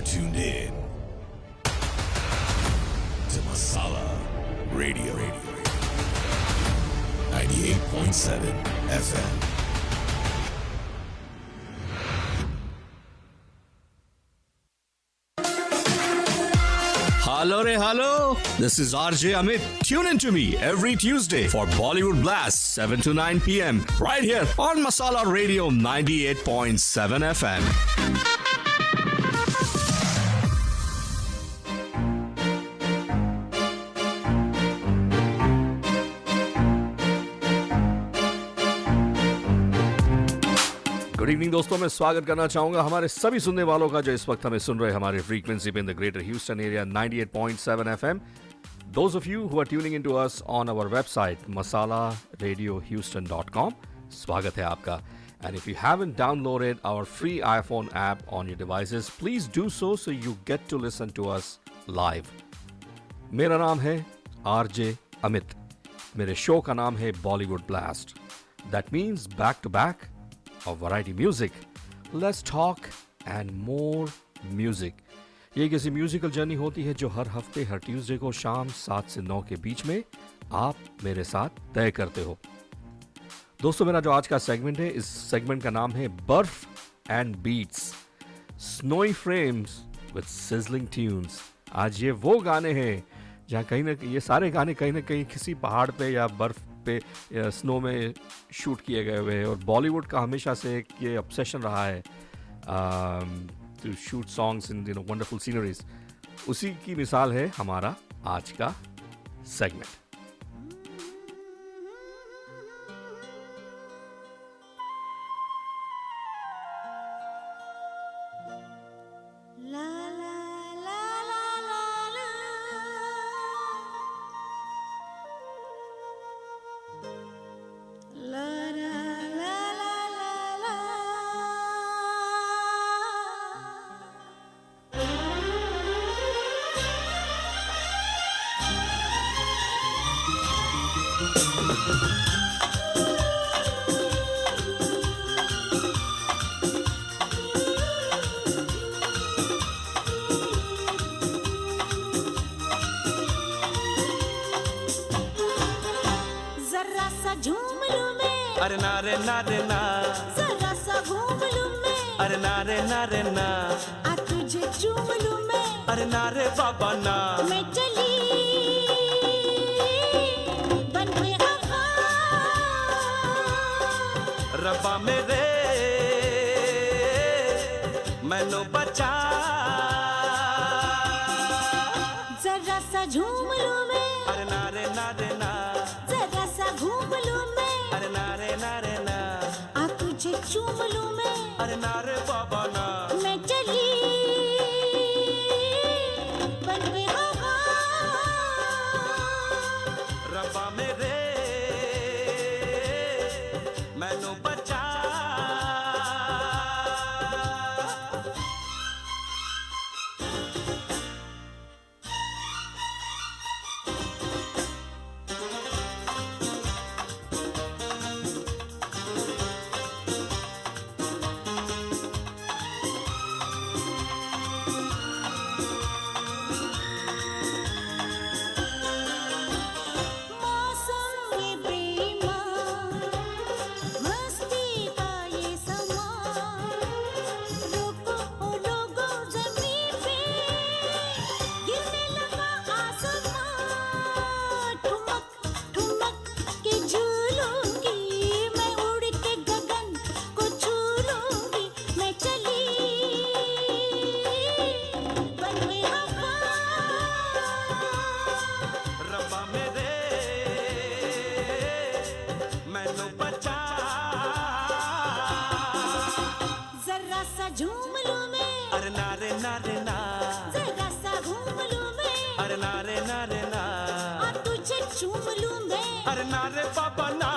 tuned in to Masala Radio 98.7 FM. Hello. This is RJ Amit. Tune in to me every Tuesday for Bollywood Blast, 7 to 9 p.m. right here on Masala Radio 98.7 FM. Good evening दोस्तों, मैं स्वागत करना चाहूंगा हमारे सभी सुनने वालों का जो इस वक्त हमें सुन रहे हैं हमारे फ्रीक्वेंसी पे in the greater Houston area 98.7 FM. Those of you who are tuning into us on our website masalaradiohouston.com, स्वागत है आपका. And if you haven't downloaded our free iPhone app on your devices, please do so you get to listen to us live. मेरा नाम है RJ Amit. मेरे show का नाम है Bollywood Blast. That means back to back of variety music. Let's talk and more music. ये किसी musical journey होती है जो हर हफ्ते हर ट्यूसडे को शाम 7 से 9 के बीच में आप मेरे साथ तय करते हो. दोस्तों, मेरा जो आज का सेगमेंट है, इस सेगमेंट का नाम है बर्फ and beats, snowy frames with sizzling tunes. आज ये वो गाने हैं जहाँ कहीं ना ये सारे गाने कहीं ना कहीं किसी पहाड़ पे या बर्फ पे स्नो में शूट किए गए हुए हैं. और बॉलीवुड का हमेशा से एक ये ऑब्सेशन रहा है to shoot songs in wonderful sceneries. उसी की मिसाल है हमारा आज का सेगमेंट. अरे नारे नारे ना, जरा सा घूम लूं मैं. अरे नारे नारे ना, आ तुझे चूम लूं मैं. अरे नारे बाबा ना, मैं चली बन के हवा. रब्बा मेरे मैनू बचा. जरा सा झूम लूं मैं. अरे नारे नारे ना, जरा सा घूम लूं मैं. अरे नारे नारे ना, आ तुझे चूम लूं मैं. अरे नारे बाबा ना, मैं चली बन के हवा. रब्बा मेरे मैनू बचा. अरे नारे बाबा ना.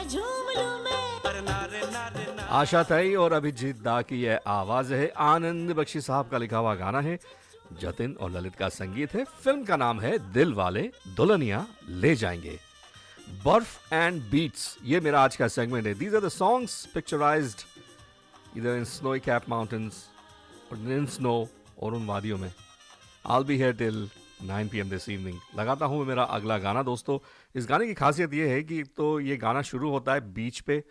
झूम लूं मैं। अरे नारे नारे ना आशा तई और अभिजीत दा की यह आवाज है। आनंद बख्शी साहब का लिखा हुआ गाना है। जतिन और ललित का संगीत है। फिल्म का नाम है दिल वाले दुल्हनिया ले जाएंगे। बर्फ एंड बीट्स, ये मेरा आज का सेगमेंट है। These are the songs picturised इधर इन स्नोई कैप माउंटेन्स और इन स्नो और उन वादियों में। I'll be here till 9 PM this evening. लगाता हूँ मेरा अगला गाना। दोस्तों, इस गाने की खासियत ये है कि तो ये गाना शुरू होता है बीच पे,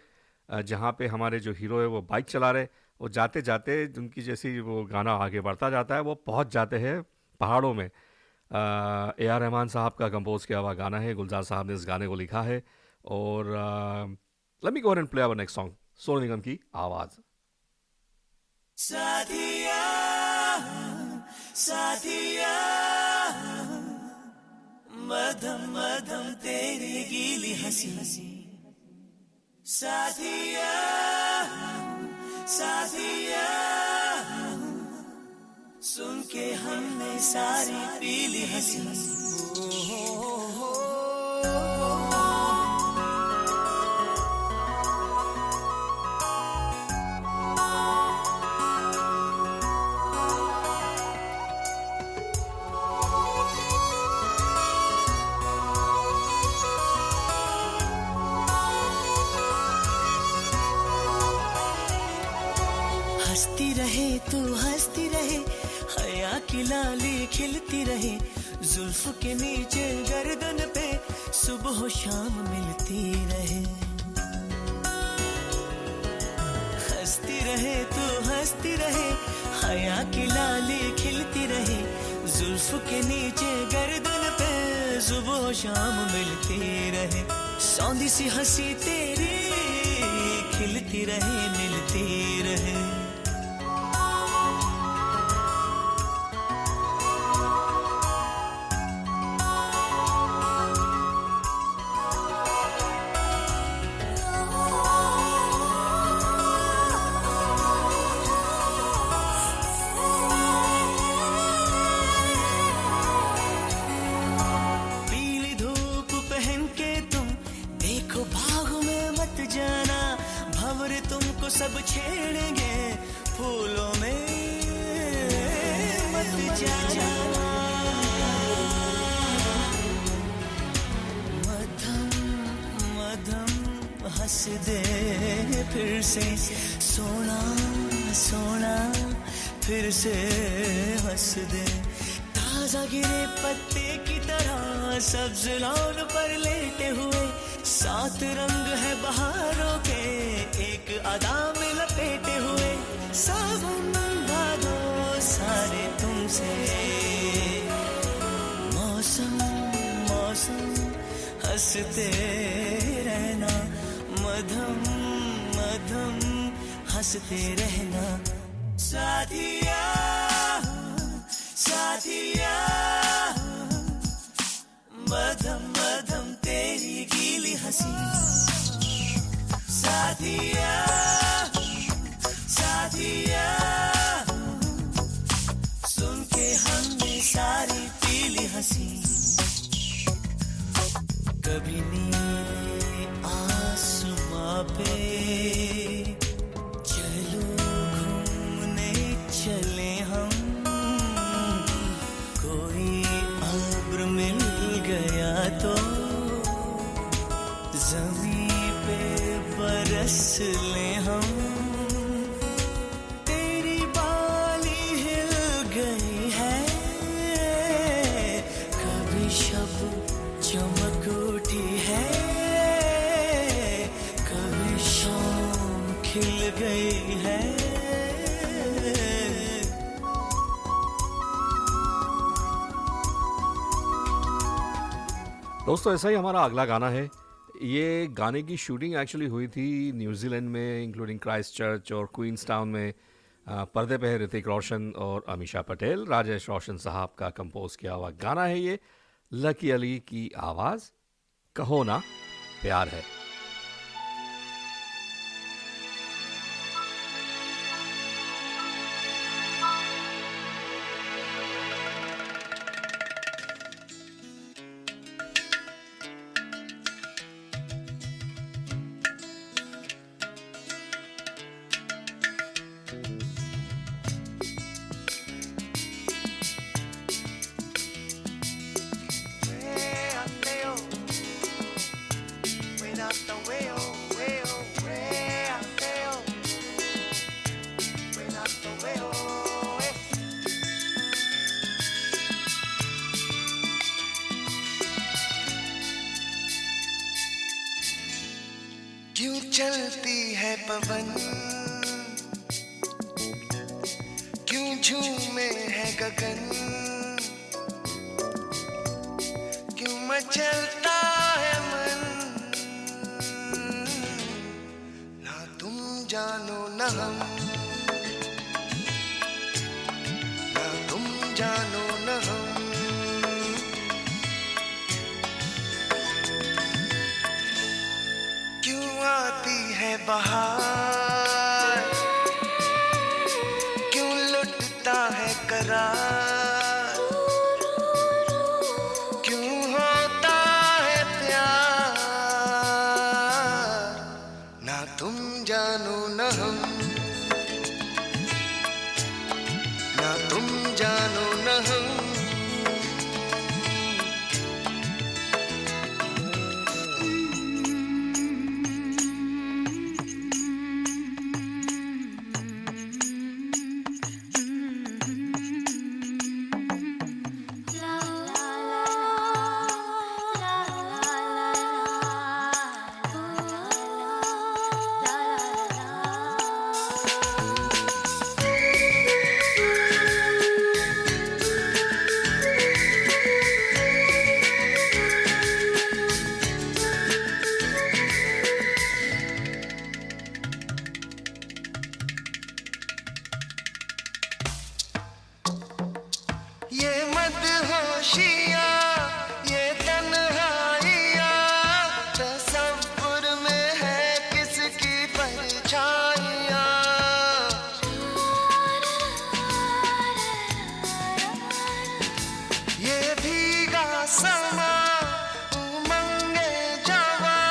जहाँ पे हमारे जो हीरो है वो बाइक चला रहे, और जाते जाते उनकी जैसी वो गाना आगे बढ़ता जाता है, वो पहुँच जाते हैं पहाड़ों में। A.R. रहमान साहब का कंपोज किया हुआ गाना है। गुलजार साहब ने इस गाने को लिखा है। और let me go and play our next song, Sonu Nigam की आवाज़। साथिया साथिया मधम मधम तेरी गीली हंसी हंसी। साथिया साथिया सुन के हमने सारी पीली हंसी हंसी। हंसती रहे तू हंसती रहे, हया की लाली खिलती रहे, जुल्फ के नीचे गर्दन पे सुबह शाम मिलती रहे। हंसती रहे तू हंसती रहे, हया की लाली खिलती रहे, जुल्फ के नीचे गर्दन पे सुबह शाम मिलती रहे। सौंधी सी हंसी तेरी खिलती रहे मिलती रहे। सब छेड़ेंगे फूलों में मत जाना। मधम मधम हंस दे फिर से, सोना सोना फिर से हंस दे। ताजा गिरे पत्ते की तरह सब्ज लॉन पर लेटे हुए, सात रंग है बहारों के एक अदा में लपेटे हुए। सावन भादो सारे तुमसे, मौसम मौसम हंसते रहना, मधम मधम हंसते रहना। साथिया साथिया मधम मधम तेरी गीली हंसी। साथिया साथिया सुन के हमने सारी पीली हंसी। कभी नीले आसमां पे चलो घूमने चले हम, कोई अब्र मिल गया तो ज़मीं पे बरस ले हम। तेरी बाली हिल गई है, कभी शब चमक उठी है, कभी शाम खिल गई है। दोस्तों, ऐसा ही हमारा अगला गाना है। ये गाने की शूटिंग एक्चुअली हुई थी न्यूजीलैंड में, इंक्लूडिंग क्राइस्ट चर्च और क्वींस टाउन में। पर्दे पे है ऋतिक रोशन और अमीषा पटेल। राजेश रोशन साहब का कंपोज किया हुआ गाना है ये। लकी अली की आवाज़, कहो ना प्यार है। out the way, oh, way, oh, way out there, oh. Way out the way, oh, way. क्यों चलती है पवन, क्यों झूमे है गगन, क्यों मचलता है मन, ना तुम जानो न हम, ना तुम जानो न हम। क्यों आती है बहार, क्यों लुटता है करार, क्यों होता है प्यार, ना तुम जानो न हम, ना तुम जानो न हम। ये मदहोशियाँ, ये तन्हाइयाँ, तसव्वुर में है किसकी परछाइयाँ। ये भीगा समा, उमंगे जवां,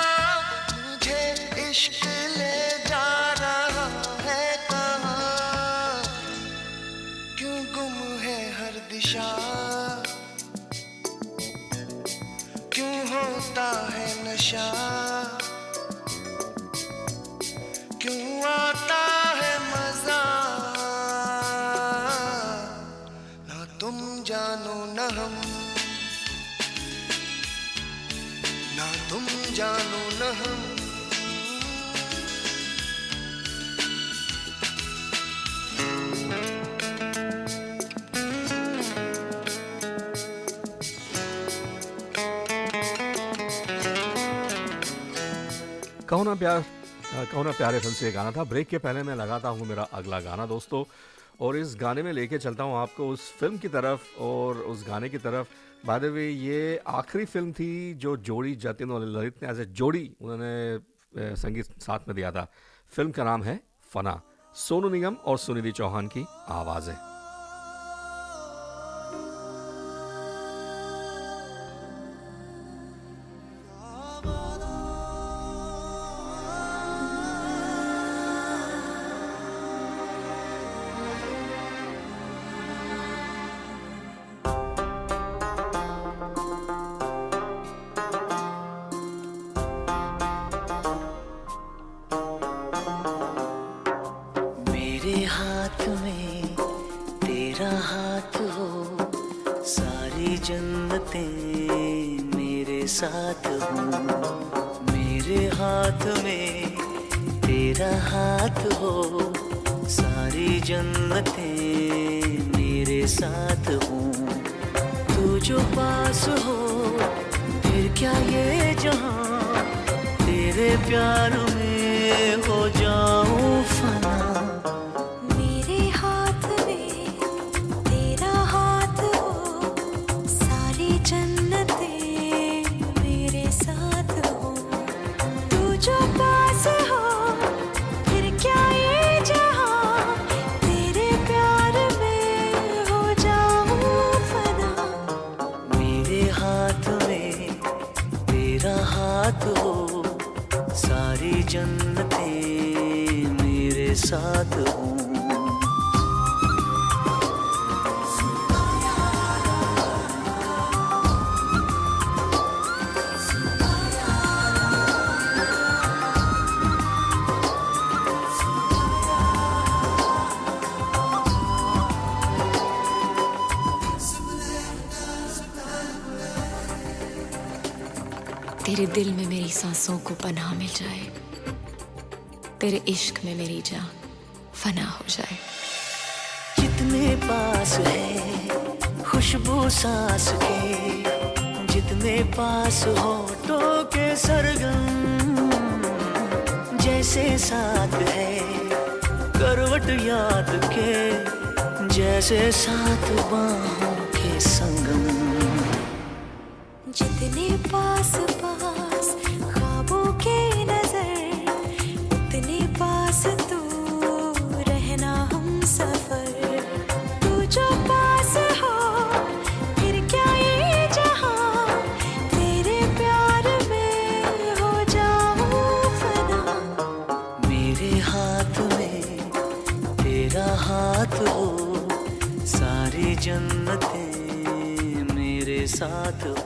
मुझे इश्क ले जा रहा है कहाँ। क्यों गुम है हर दिशा, क्यों होता है नशा, क्यों आता है मजा, ना तुम जानो न हम, ना तुम जानो न हम। कहो ना प्यारे फिल्म से ये गाना था। ब्रेक के पहले मैं लगाता हूँ मेरा अगला गाना दोस्तों, और इस गाने में लेके चलता हूँ आपको उस फिल्म की तरफ और उस गाने की तरफ। बाय द वे ये आखिरी फिल्म थी जो जोड़ी जतिन और ललित ने एज ए जोड़ी उन्होंने संगीत साथ में दिया था। फिल्म का नाम है फना, सोनू निगम और सुनिधि चौहान की आवाज़ें। साथ हूँ, मेरे हाथ में तेरा हाथ हो, सारी जन्नतें मेरे साथ हूँ। तू जो पास हो फिर क्या ये जहाँ, तेरे प्यार में हो जाऊँ फना। सारी जन्नतें मेरे साथ हूँ। तेरे दिल में मेरी सांसों को पनाह मिल जाए, तेरे इश्क में मेरी जान फना हो जाए। जितने पास है खुशबू सांस के, जितने पास होठों के सरगम, जैसे साथ है करवट याद के, जैसे साथ बाहों के संगम। जितने पास पास ख्वाबों के नजर, उतने पास तू रहना हम सफर। तू जो पास हो फिर क्या ये जहां, तेरे प्यार में हो जाऊं फना। मेरे हाथ में तेरा हाथ हो, सारी जन्नतें मेरे साथ हो।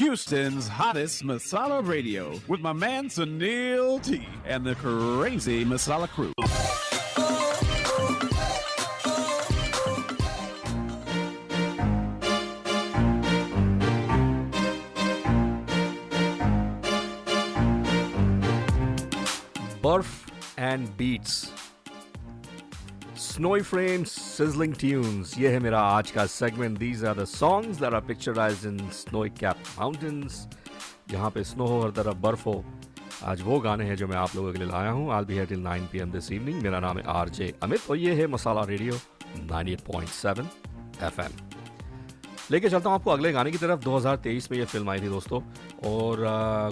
Houston's hottest masala radio with my man Sunil T and the crazy masala crew. बर्फ and beats, snowy frames, sizzling tunes, ये है मेरा आज का segment. These are the songs that are picturised in snowy cap mountains, जहाँ पे snow हो, हर तरफ बर्फ हो। आज वो गाने हैं जो मैं आप लोगों के लिए लाया हूँ। I'll be here till 9 PM this evening. मेरा नाम है RJ अमित और ये है मसाला रेडियो 98.7 FM। लेके चलता हूँ आपको अगले गाने की तरफ। 2023 में ये फिल्म आई थी दोस्तों, और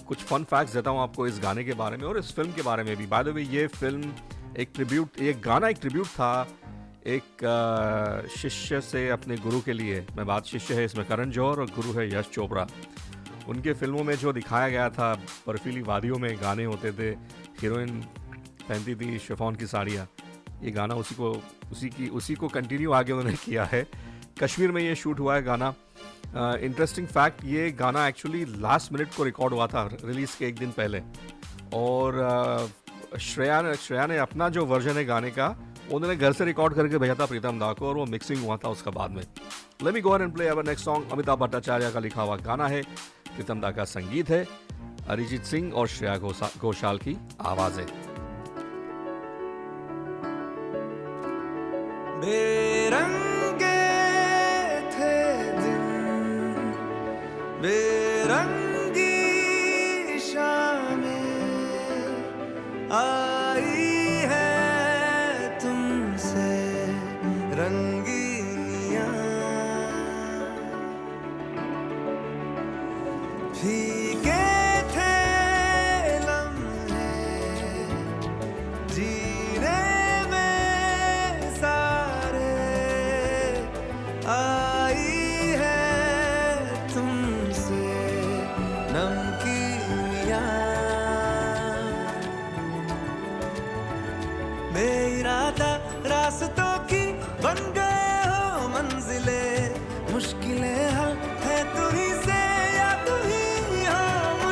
कुछ फन फैक्ट्स देता हूँ आपको इस गाने के बारे में और इस फिल्म के बारे में भी। बाय द वे ये फिल्म एक ट्रिब्यूट, ये गाना एक ट्रिब्यूट था एक शिष्य से अपने गुरु के लिए। मैं बात, शिष्य है इसमें करण जौहर और गुरु है यश चोपड़ा। उनके फिल्मों में जो दिखाया गया था, बर्फीली वादियों में गाने होते थे, हीरोइन पहनती थी शिफॉन की साड़ियाँ। ये गाना उसी को कंटिन्यू आगे उन्होंने किया है। कश्मीर में ये शूट हुआ है गाना। इंटरेस्टिंग फैक्ट, ये गाना एक्चुअली लास्ट मिनट को रिकॉर्ड हुआ था रिलीज़ के एक दिन पहले, और श्रेया ने अपना जो वर्जन है गाने का उन्होंने घर से रिकॉर्ड करके भेजा था प्रीतम दा को, और वो मिक्सिंग हुआ था उसका बाद में। Late me go and play our next song. Amitabh Bhattacharya का लिखा हुआ गाना है, प्रीतम दा का संगीत है, अरिजीत सिंह और श्रेया घोषाल की आवाज़ है। बेरंगे थे दिन, बेरंगी शामें आई है तुमसे रंगीनियां, फीके थे लम्हे जीने में सारे, आई है तुमसे नमकीनियां, बेइरादा रास्तों की बन गए हो मंजिलें, मुश्किलें हल है तू ही से या तू ही हो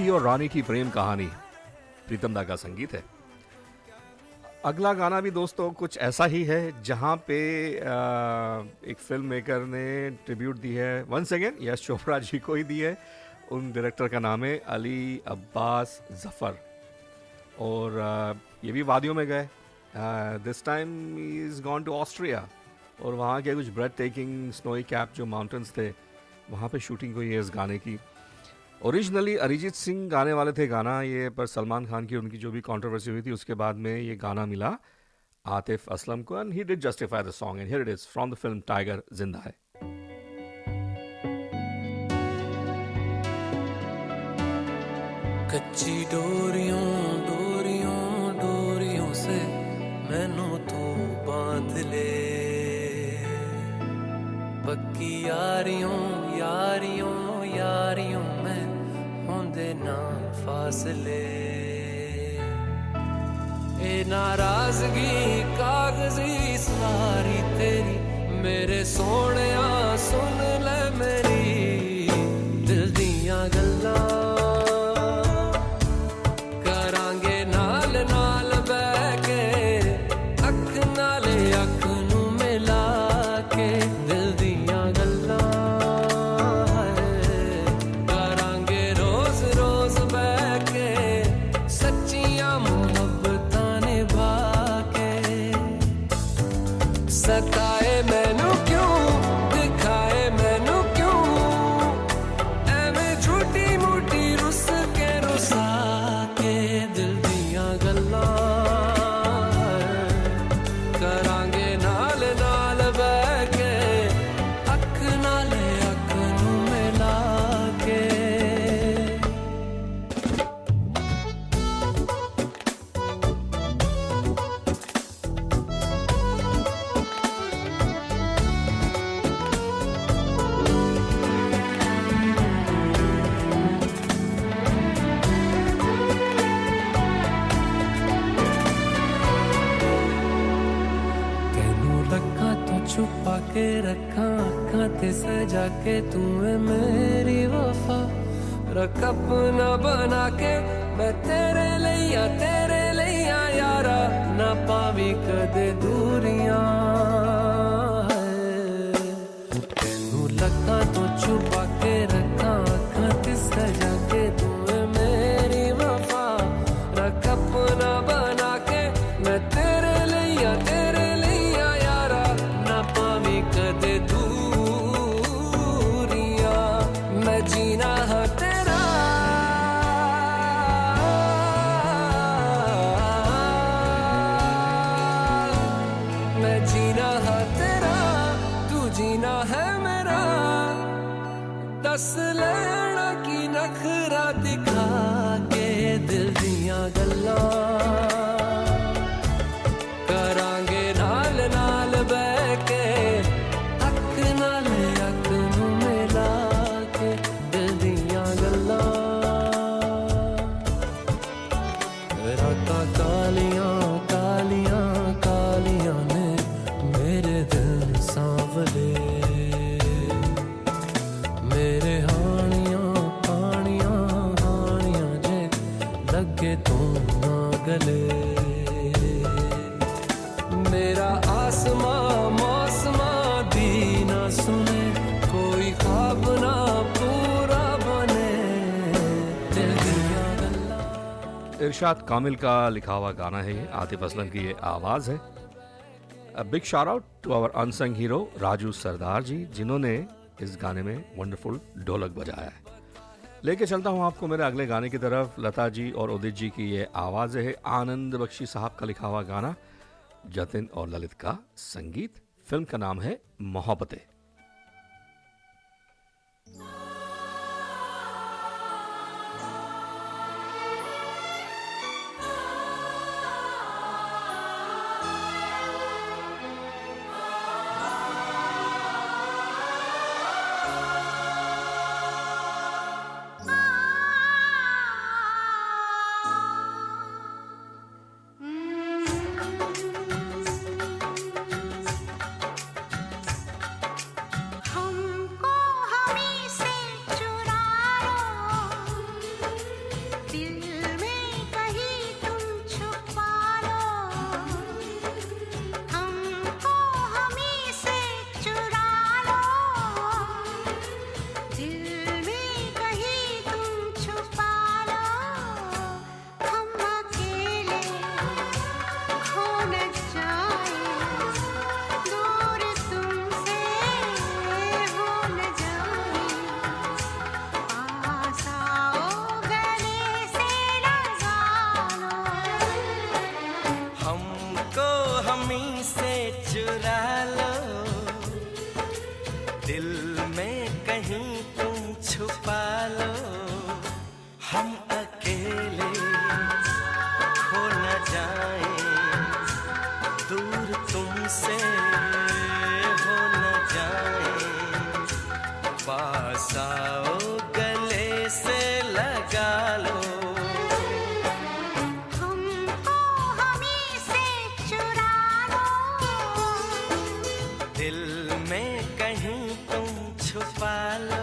की और रानी की प्रेम कहानी, प्रीतम दा का संगीत है। अगला गाना भी दोस्तों कुछ ऐसा ही है, जहाँ पे एक फिल्म मेकर ने ट्रिब्यूट दी है, वंस अगेन यश चोपड़ा जी को ही दी है। उन डायरेक्टर का नाम है अली अब्बास जफ़र, और ये भी वादियों में गए। This time is gone to Austria, और वहाँ के कुछ ब्रेड टेकिंग स्नोई कैप जो माउंटेन्स थे, वहाँ पे शूटिंग हुई है इस गाने की। ओरिजिनली अरिजीत सिंह गाने वाले थे गाना ये, पर सलमान खान की उनकी जो भी कंट्रोवर्सी हुई थी उसके बाद में ये गाना मिला आतिफ असलम को, and he did justify the song, and here it is from the film tiger जिंदा है। कच्ची डोरियों डोरियों डोरियों से मैनू तू बांध ले, पक्की यारियों यारियों यारियों में होंदे ना फासले। ए नाराजगी कागजी सारी तेरी, मेरे सोहणिया सुन ले मेरी दिल दियां गल्लां, करांगे नाल नाल बैठ के अख नाले अख नू मिला के दिल दियां गल्लां, करांगे रोज रोज बैठ के सच्चियां मुहब्बतां निभा के। सताए मैनू क्यों दिखाए मैनू क्यों, एवें झूठी मूठी रुस के रुसा के दिल दियां गल्लां, करांगे नाल नाल बैठ के अख नाले अख नू मिला के। छुपा के रखा अखां ते सजा के तू है मेरी वफा, रख अपना बना के मैं तेरे लिया यारा, ना पावी कदे दूरियां। तेनू लखा तो छुपा के रखा अखां ते सजा के तू है मेरी वफा, रख अपना बना के मैं तेरे लिया यारा, ना पावी कदे दूरियां। मैं जीना है तेरा मैं जीना है तेरा, तू जीना है मेरा, दस लेना की नखरा दिखा के दिल दियां गल्लां, करांगे नाल नाल बैठ के अख नाल अख नू मिला के दिल दियां गल्लां। रातां कालियां कालियां कालियां ने मेरे दिल सांवले, मेरे हानियां हानियां हानियां जे लगे तू ना गले। मेरा आसमां मौसमां दी ना सुने, कोई ख्वाब ना पूरा बने दिल दियां गल्लां। इरशाद कामिल का लिखा हुआ गाना है ये, आतिफ असलम की ये आवाज़ है। Big shout out to our unsung hero Raju Sardar ji, जिन्होंने इस गाने में वंडरफुल ढोलक बजाया है। लेके चलता हूँ आपको मेरे अगले गाने की तरफ। लता जी और उदित जी की ये आवाज़ है, आनंद बख्शी साहब का लिखा हुआ गाना, जतिन और ललित का संगीत। फिल्म का नाम है मोहब्बतें। अकेले खो न जाए, दूर तुमसे हो न जाए, पास आओ गले से लगा लो, हमको हमी से चुरा लो, दिल में कहीं तुम छुपा लो।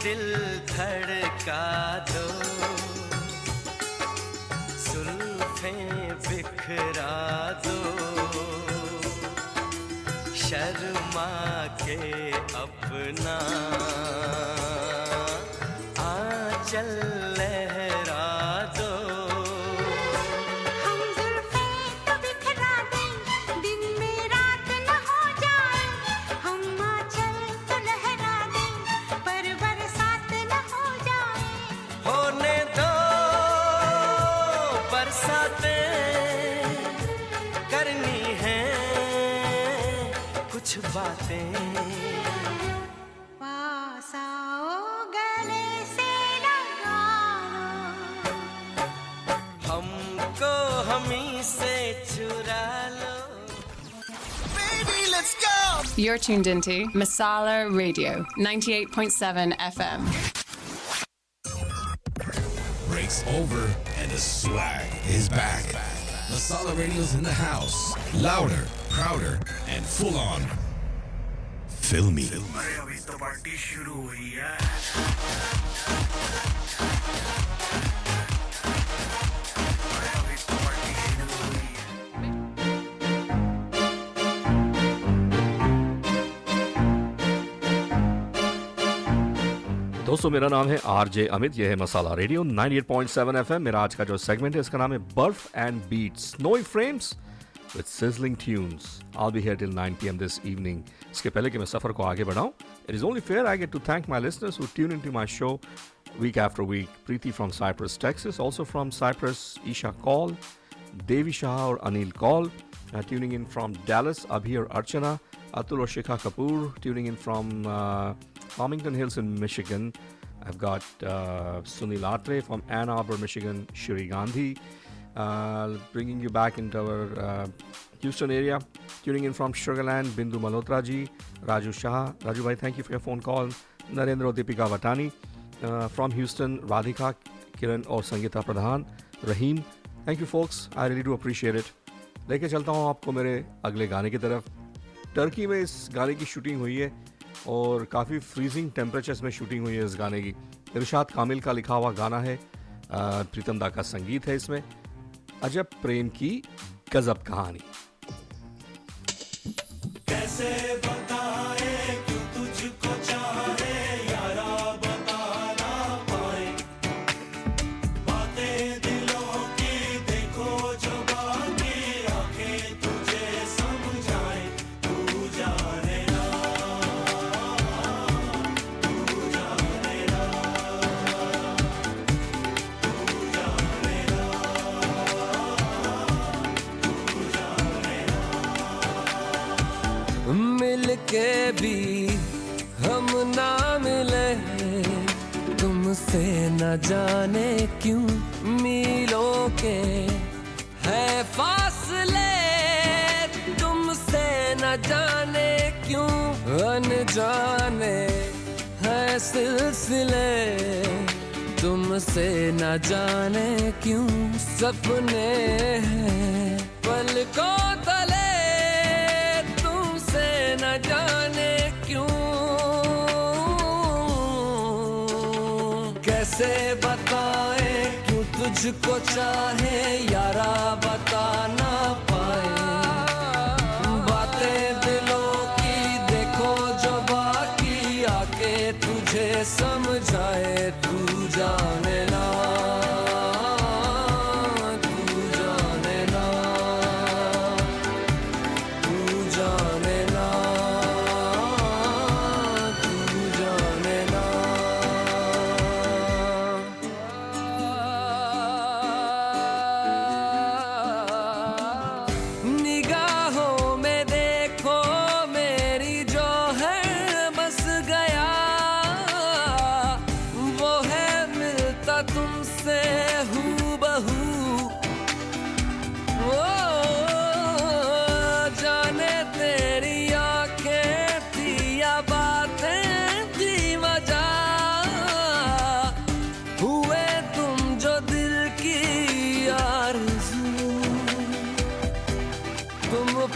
दिल धड़का दो, सुल्फें बिखरा दो, शर्मा के अपना आंचल लहरा दो, हम जुल्फें तो बिखरा दें, दिन में रात न हो जाए, हम आंचल तो लहरा दें, पर बरसात न हो जाए, होने दो बरसातें, करनी है कुछ बातें, पास आओ गले से लगा लो, हमको हमी से चुरा लो। Baby, let's go! You're tuned into Masala Radio, 98.7 FM. Breaks over and the swag is back. Masala Radio's in the house. Louder, prouder, and full on. Filmy. अभी तो पार्टी शुरू हुई है। अभी तो पार्टी शुरू हुई है। दोस्तों मेरा नाम है आरजे अमित, यह है मसाला रेडियो 98.7 FM। मेरा आज का जो सेगमेंट है इसका नाम है बर्फ and beats, snowy frames with sizzling tunes. I'll be here till 9 p.m. this evening. इसके पहले कि मैं सफ़र को आगे बढ़ाऊं, it is only fair I get to thank my listeners who tune into my show week after week. Preeti from Cyprus, Texas, also from Cyprus, Isha Kaul, Devi Shah और Anil Kaul, tuning in from Dallas, Abhi और Archana, Atul और Shikha Kapoor, tuning in from Farmington Hills in Michigan. I've got Sunil Atre from Ann Arbor, Michigan, Shri Gandhi, bringing you back into our Houston area. Tuning in from Sugarland, Bindu Malhotra ji, Raju Shah. Raju bhai, thank you for your phone call. Narendra Deepika Vatani. From Houston, Radhika, Kiran और संगीता प्रधान, Rahim. Thank you folks, I really do appreciate it. लेके चलता हूँ आपको मेरे अगले गाने की तरफ। टर्की में इस गाने की शूटिंग हुई है और काफ़ी फ्रीजिंग टेम्परेचर्स में शूटिंग हुई है इस गाने की। इरशाद कामिल का लिखा हुआ गाना है, प्रीतम दा का संगीत है इसमें। अजब प्रेम की गजब कहानी। कैसे बताए क्यों तुझको चाहे यारा, बता ना पाए बातें दिलों की, देखो जो बाकी आंखें तुझे समझाए, तू जाने ना, तू जाने ना, तू जाने ना, तू जाने ना। मिल के भी हम ना मिले, तुमसे न जाने क्यों मीलों के है फासले, तुमसे न जाने क्यों अनजाने है सिलसिले, तुमसे न जाने क्यों सपने हैं पलकों तले, तुमसे न जाने क्यों। कैसे कैसे बताए क्यों तुझको चाहे यारा बता ना पाए बातें दिलों की देखो जो बाकी आके तुझे समझाए तू जाने ना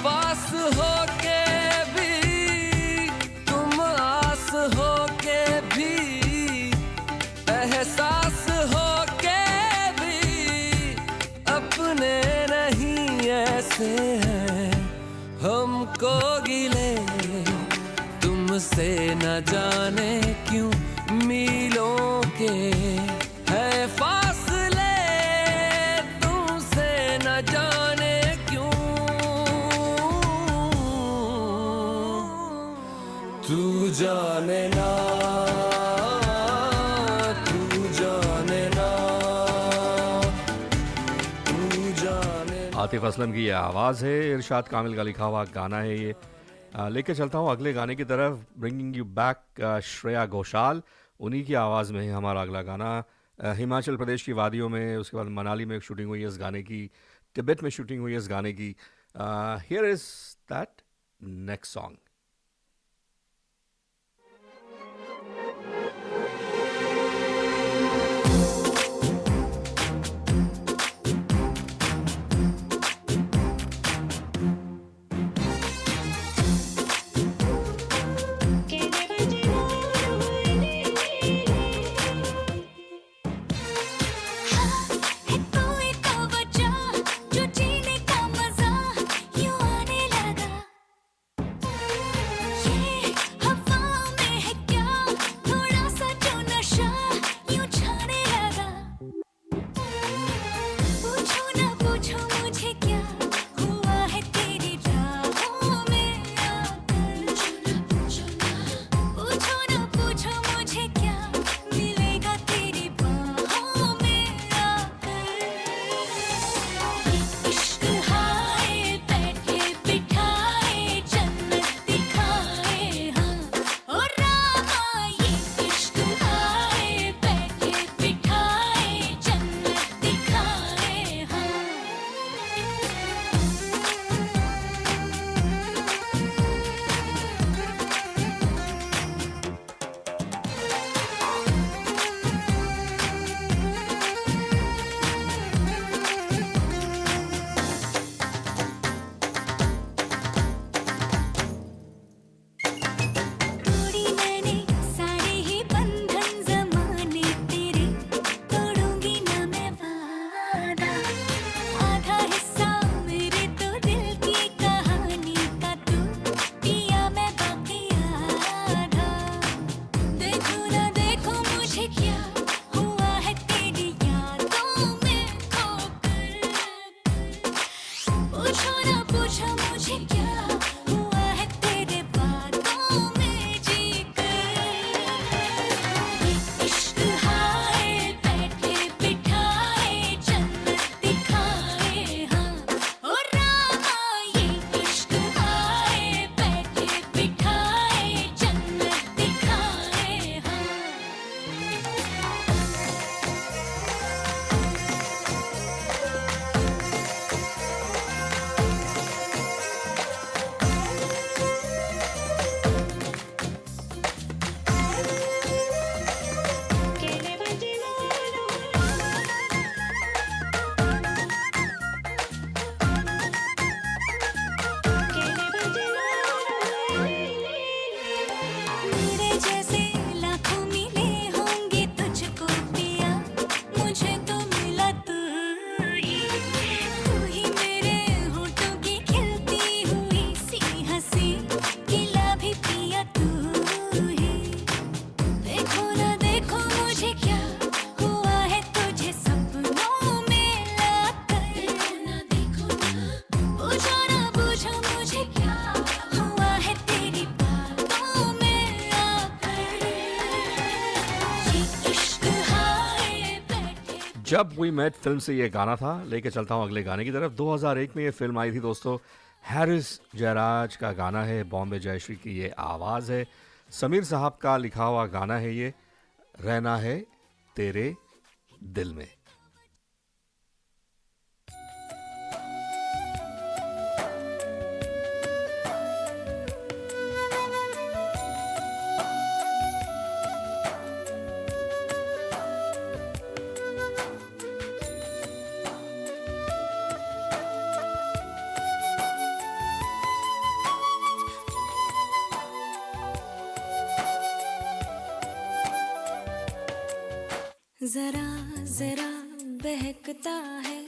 पास होके भी तुम आस होके भी एहसास होके भी अपने नहीं ऐसे हैं हमको गिले तुमसे न जाने क्यों मीलों के है फासले तुमसे न जाने तू जाने ना तू जाने ना तू जाने ना। आतिफ असलम की ये आवाज़ है, इरशाद कामिल का लिखा हुआ गाना है ये। लेके चलता हूँ अगले गाने की तरफ, bringing you back Shreya Ghoshal, उन्हीं की आवाज़ में है हमारा अगला गाना। हिमाचल प्रदेश की वादियों में, उसके बाद मनाली में शूटिंग हुई है इस गाने की, तिब्बत में शूटिंग हुई है इस गाने की। Here is that next song. जो जीने का मजा यूं आने लगा जब वी मेट फिल्म से ये गाना था। लेके चलता हूँ अगले गाने की तरफ। 2001 में ये फिल्म आई थी दोस्तों। हैरिस जयराज का गाना है, बॉम्बे जयश्री की ये आवाज़ है, समीर साहब का लिखा हुआ गाना है ये, रहना है तेरे दिल में। जरा जरा बहकता है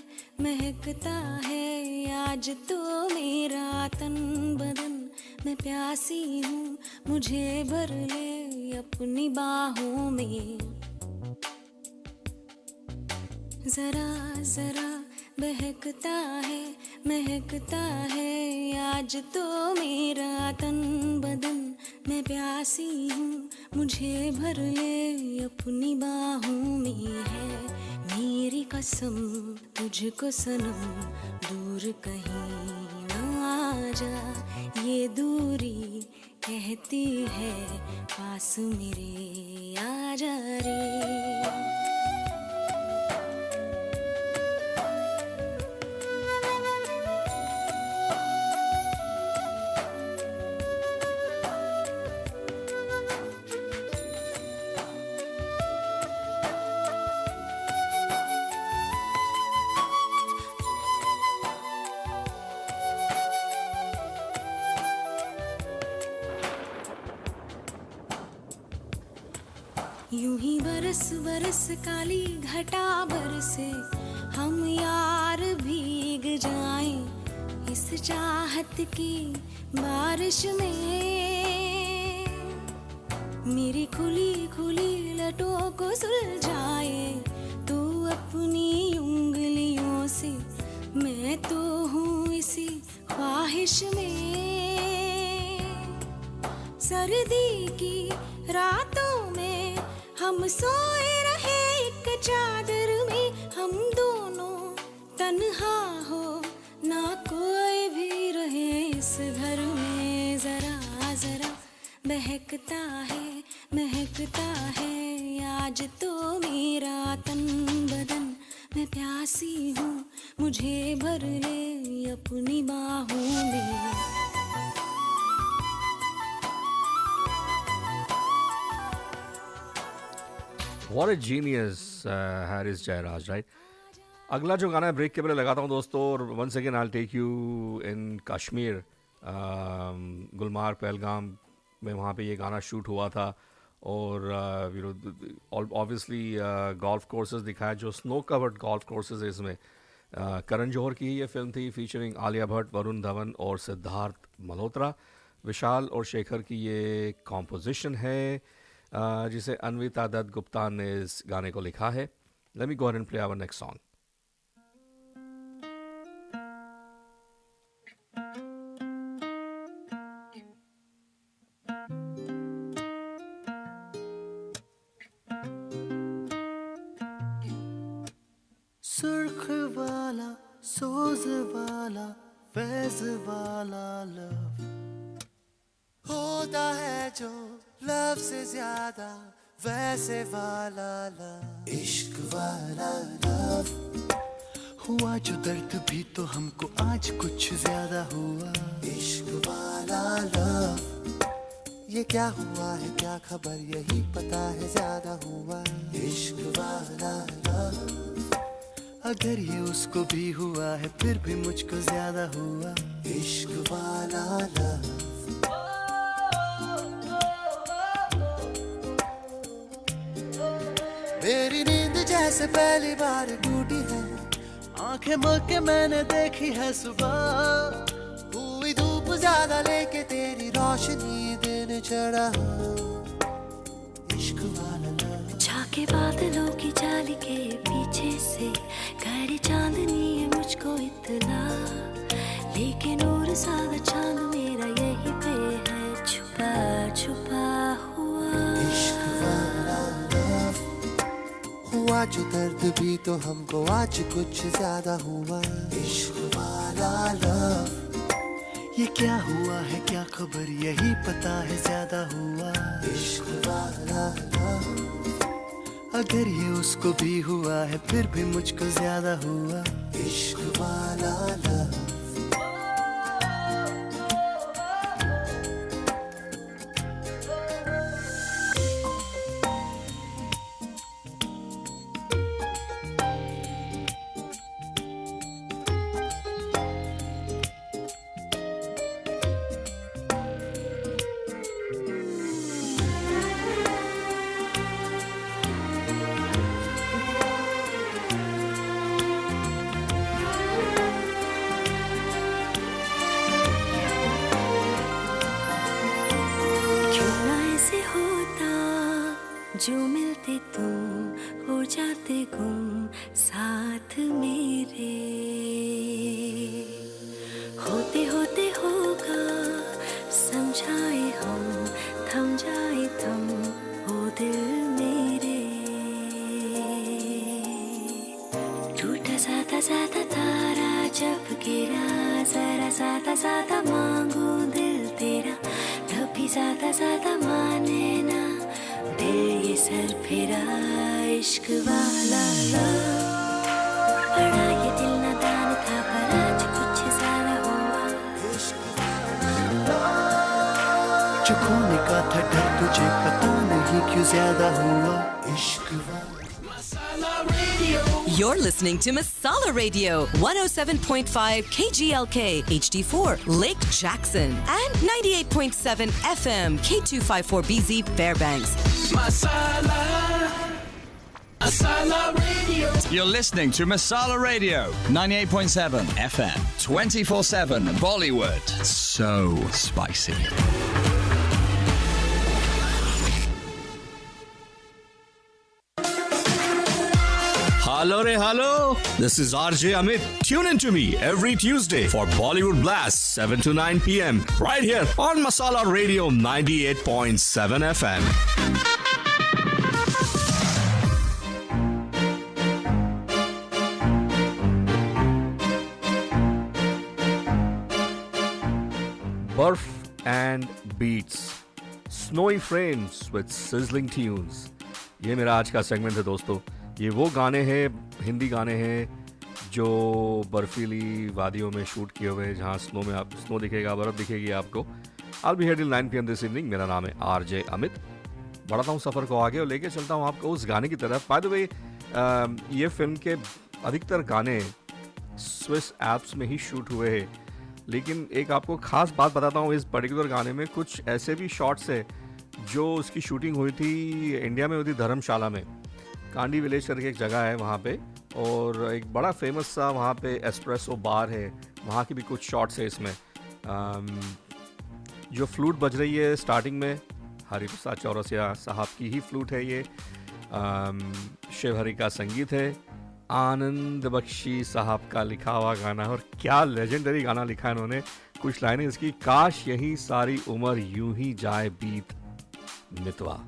महकता है आज तो मेरा तन बदन, मैं प्यासी हूँ मुझे भर ले अपनी बाहों में। जरा जरा बहकता है महकता है आज तो मेरा तन बदन, मैं प्यासी हूँ मुझे भर ले अपनी बाहों में। है मेरी कसम तुझको सनम, दूर कहीं ना जा, ये दूरी कहती है पास मेरे आ जा रे। यूं ही बरस बरस काली घटा बरसे, हम यार भीग जाएं इस चाहत की बारिश में। मेरी खुली खुली लटों को सुलझाए तू अपनी उंगलियों से, मैं तो हूँ इसी ख्वाहिश में। सर्दी की रातों में हम सोए रहे एक चादर में, हम दोनों तन्हा हो ना कोई भी रहे इस घर में। जरा जरा बहकता है महकता है आज तो मेरा तन बदन, मैं प्यासी हूँ मुझे भर ले अपनी बाहों में। What a genius, Haris Jairaj, right? अगला जो गाना है ब्रेक के पहले लगाता हूँ दोस्तों, और once again I'll take you in Kashmir, Gulmarg Pahalgam में वहाँ पे ये गाना शूट हुआ था। और you know obviously golf courses दिखाया, जो स्नो कवर्ड golf courses है इसमें। करण जौहर की ये फिल्म थी, फीचरिंग आलिया भट्ट, वरुण धवन और सिद्धार्थ मल्होत्रा। विशाल और शेखर की ये कॉम्पोजिशन है, जिसे अन्विता दत्त गुप्ता ने इस गाने को लिखा है। Let me go ahead and play our next song. सुर्ख वाला सोज वाला फैज वाला लव होता है जो लव से ज्यादा वैसे वाला लव, इश्क वाला लव। हुआ जो दर्द भी तो हमको आज कुछ ज्यादा हुआ, इश्क वाला लव। ये क्या हुआ है क्या खबर यही पता है ज्यादा हुआ, इश्क वाला लव। अगर ये उसको भी हुआ है फिर भी मुझको ज्यादा हुआ, इश्क वाला लव। मेरी नींद जैसे पहली बार टूटी है, आंखें मल के मैंने देखी है सुबह। हुई धूप ज्यादा लेके तेरी रोशनी दिन चढ़ा, इश्क वाला लव। झाके बादलों की जाली के पीछे से गहरी चांदनी है मुझको इतना, लेकिन नूर सादा चांद मेरा यही पे है छुपा छुपा हुआ, इश्क वाला लव। हुआ जो दर्द भी तो हमको आज कुछ ज्यादा हुआ। इश्क वाला लव, ये क्या हुआ है क्या खबर, यही पता है ज्यादा हुआ। इश्क वाला लव, अगर ये उसको भी हुआ है फिर भी मुझको ज्यादा हुआ। इश्क वाला लव, जो मिलते तुम हो जाते गुम साथ मेरे, होते होते होगा समझाए हम, थम जाए थम ओ दिल मेरे। टूटा साता साता तारा जब गिरा, जरा साता साता मांगू दिल तेरा, कभी साता साता माने ना दिल ये सर फिरा। इश्क वाला लव, बड़ा ये दिल नादान था पर आज कुछ ज्यादा हुआ। इश्क वाला लव, जो खोने का था डर तुझे पता नहीं क्यों ज्यादा हुआ। इश्क वाला। You're listening to Masala Radio, 107.5 KGLK HD4 Lake Jackson and 98.7 FM K254BZ Fairbanks. Masala Radio. You're listening to Masala Radio, 98.7 FM, 24/7 Bollywood. So spicy. Hello. This is RJ Amit. Tune in to me every Tuesday for Bollywood Blast, 7 to 9 p.m. right here on Masala Radio 98.7 FM. Burf and beats, snowy frames with sizzling tunes. ये मेरा आज का segment है दोस्तों। ये वो गाने हैं, हिंदी गाने हैं जो बर्फीली वादियों में शूट किए हुए हैं, जहाँ स्नो दिखेगा, बर्फ़ दिखेगी आपको। I'll be here till 9 p.m. this evening. मेरा नाम है RJ अमित। बढ़ाता हूँ सफ़र को आगे और लेके चलता हूँ आपको उस गाने की तरफ। बाय द वे, ये फिल्म के अधिकतर गाने स्विस एप्स में ही शूट हुए हैं, लेकिन एक आपको ख़ास बात बताता हूँ। इस पर्टिकुलर गाने में कुछ ऐसे भी शॉट्स है जो उसकी शूटिंग हुई थी इंडिया में, हुई थी धर्मशाला में। कांडी विलेज करके एक जगह है वहाँ पे, और एक बड़ा फेमस सा वहाँ पे एस्प्रेसो बार है, वहाँ की भी कुछ शॉट्स है इसमें। जो फ्लूट बज रही है स्टार्टिंग में, हरिप्रसाद चौरसिया साहब की ही फ्लूट है ये। शिव हरि का संगीत है, आनंद बख्शी साहब का लिखा हुआ गाना, और क्या लेजेंडरी गाना लिखा है इन्होंने। कुछ लाइनें इसकी, काश यही सारी उम्र यूं ही जाए बीत मितवा।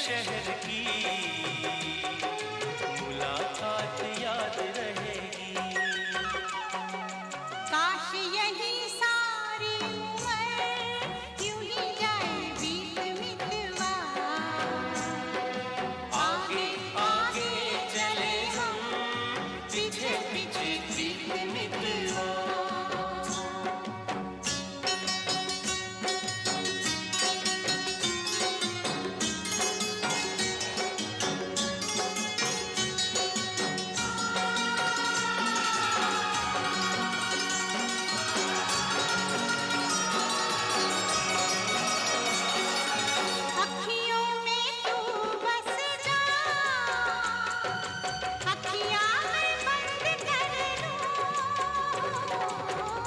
शहर की मुलाकात याद रहेगी। काश यही सारी उम्र यूं ही जाए बीत मितवा। आगे आगे चले हम पीछे पीछे बीत मितवा। अखियों में तू बस जा, अखियाँ मैं बंद कर लूँ।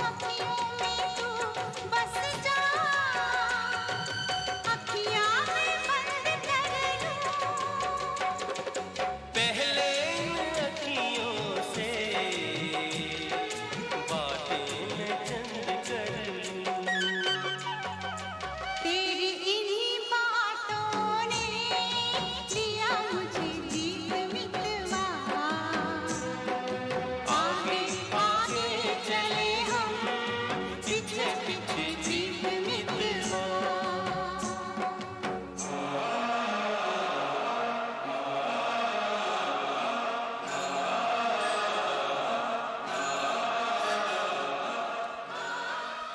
अखियों में तू बस जा, अखियाँ मैं बंद कर लूँ। पहले इन अखियों से बातें मैं चंद कर लूं। तेरी इन्हीं बातों ने दिया मुझे जीत मितवा। आगे आगे चले हम पीछे पीछे जीत मितवा।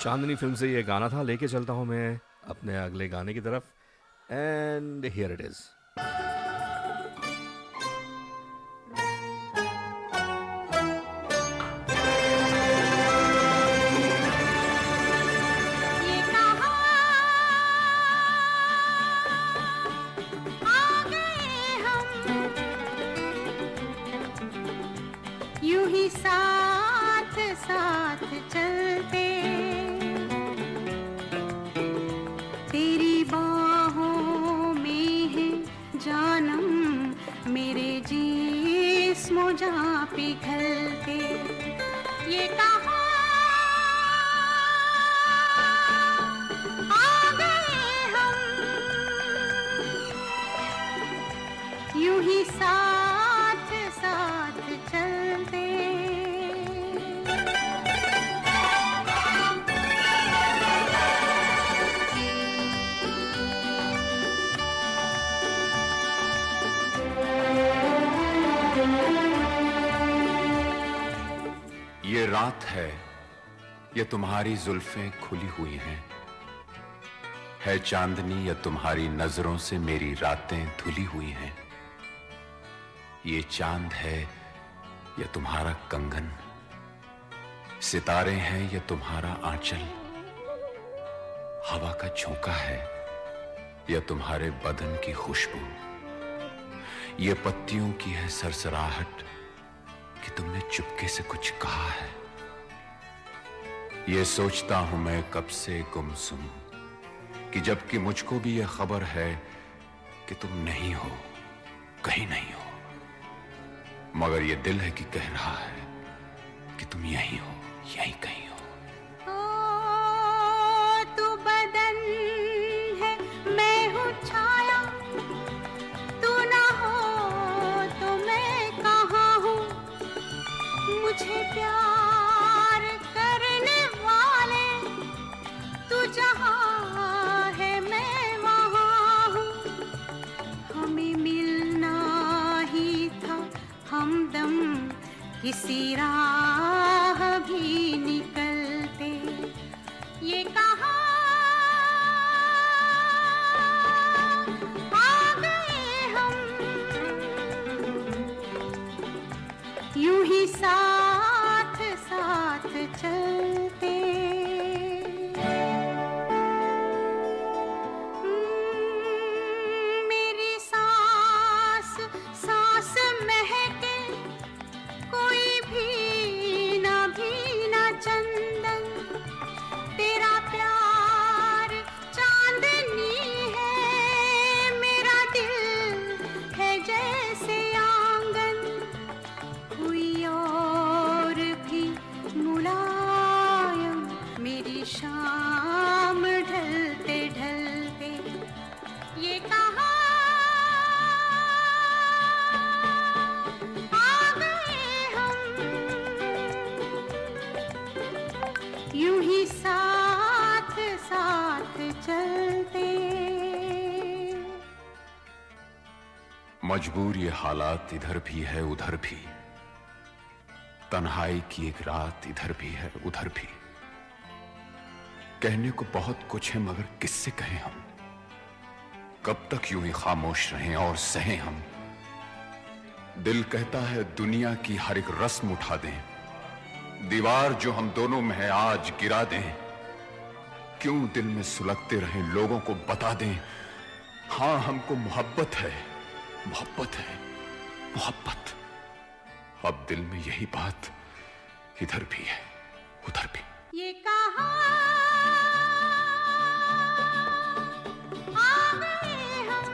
चांदनी फिल्म से ये गाना था। लेके चलता हूँ मैं अपने अगले गाने की तरफ एंड हियर इट इज। ये कहाँ आ गए हम, यूं ही साथ साथ चलते। तेरी बाहों में है जानम, मेरे जिस्मो जहाँ पिघलते। ये कहाँ आ गए हम, यूं ही साथ साथ चलते। ये रात है, ये तुम्हारी जुल्फें खुली हुई हैं। है चांदनी या तुम्हारी नजरों से मेरी रातें धुली हुई हैं। ये चांद है या तुम्हारा कंगन, सितारे हैं या तुम्हारा आंचल। हवा का झोंका है या तुम्हारे बदन की खुशबू। ये पत्तियों की है सरसराहट कि तुमने चुपके से कुछ कहा है। ये सोचता हूं मैं कब से गुमसुम कि जबकि मुझको भी यह खबर है कि तुम नहीं हो, कहीं नहीं हो, मगर ये दिल है कि कह रहा है कि तुम यहीं हो, यहीं कहीं हो। ओ तू बदन है, मैं हूँ छाया, तू ना हो तो मैं कहाँ हूँ। मुझे प्यार करने वाले तू जहाँ है मैं वहाँ हूँ। हमें मिलना ही था हमदम, किसी राह भी निकलते। ये कहाँ आ गए हम, यूं ही साथ साथ चलते। मेरी सांस सांस महके, कोई भी ना चंदन। तेरा प्यार चांदनी है, मेरा दिल है जैसे आंगन। कोई और मजबूर ये हालात इधर भी है उधर भी, तन्हाई की एक रात इधर भी है उधर भी। कहने को बहुत कुछ है मगर किससे कहें हम, कब तक यूं ही खामोश रहें और सहें हम। दिल कहता है दुनिया की हर एक रस्म उठा दें, दीवार जो हम दोनों में है आज गिरा दें। क्यों दिल में सुलगते रहें, लोगों को बता दें हां हमको मोहब्बत है, मोहब्बत है, मोहब्बत। अब दिल में यही बात इधर भी है उधर भी। ये कहां आ गए हम,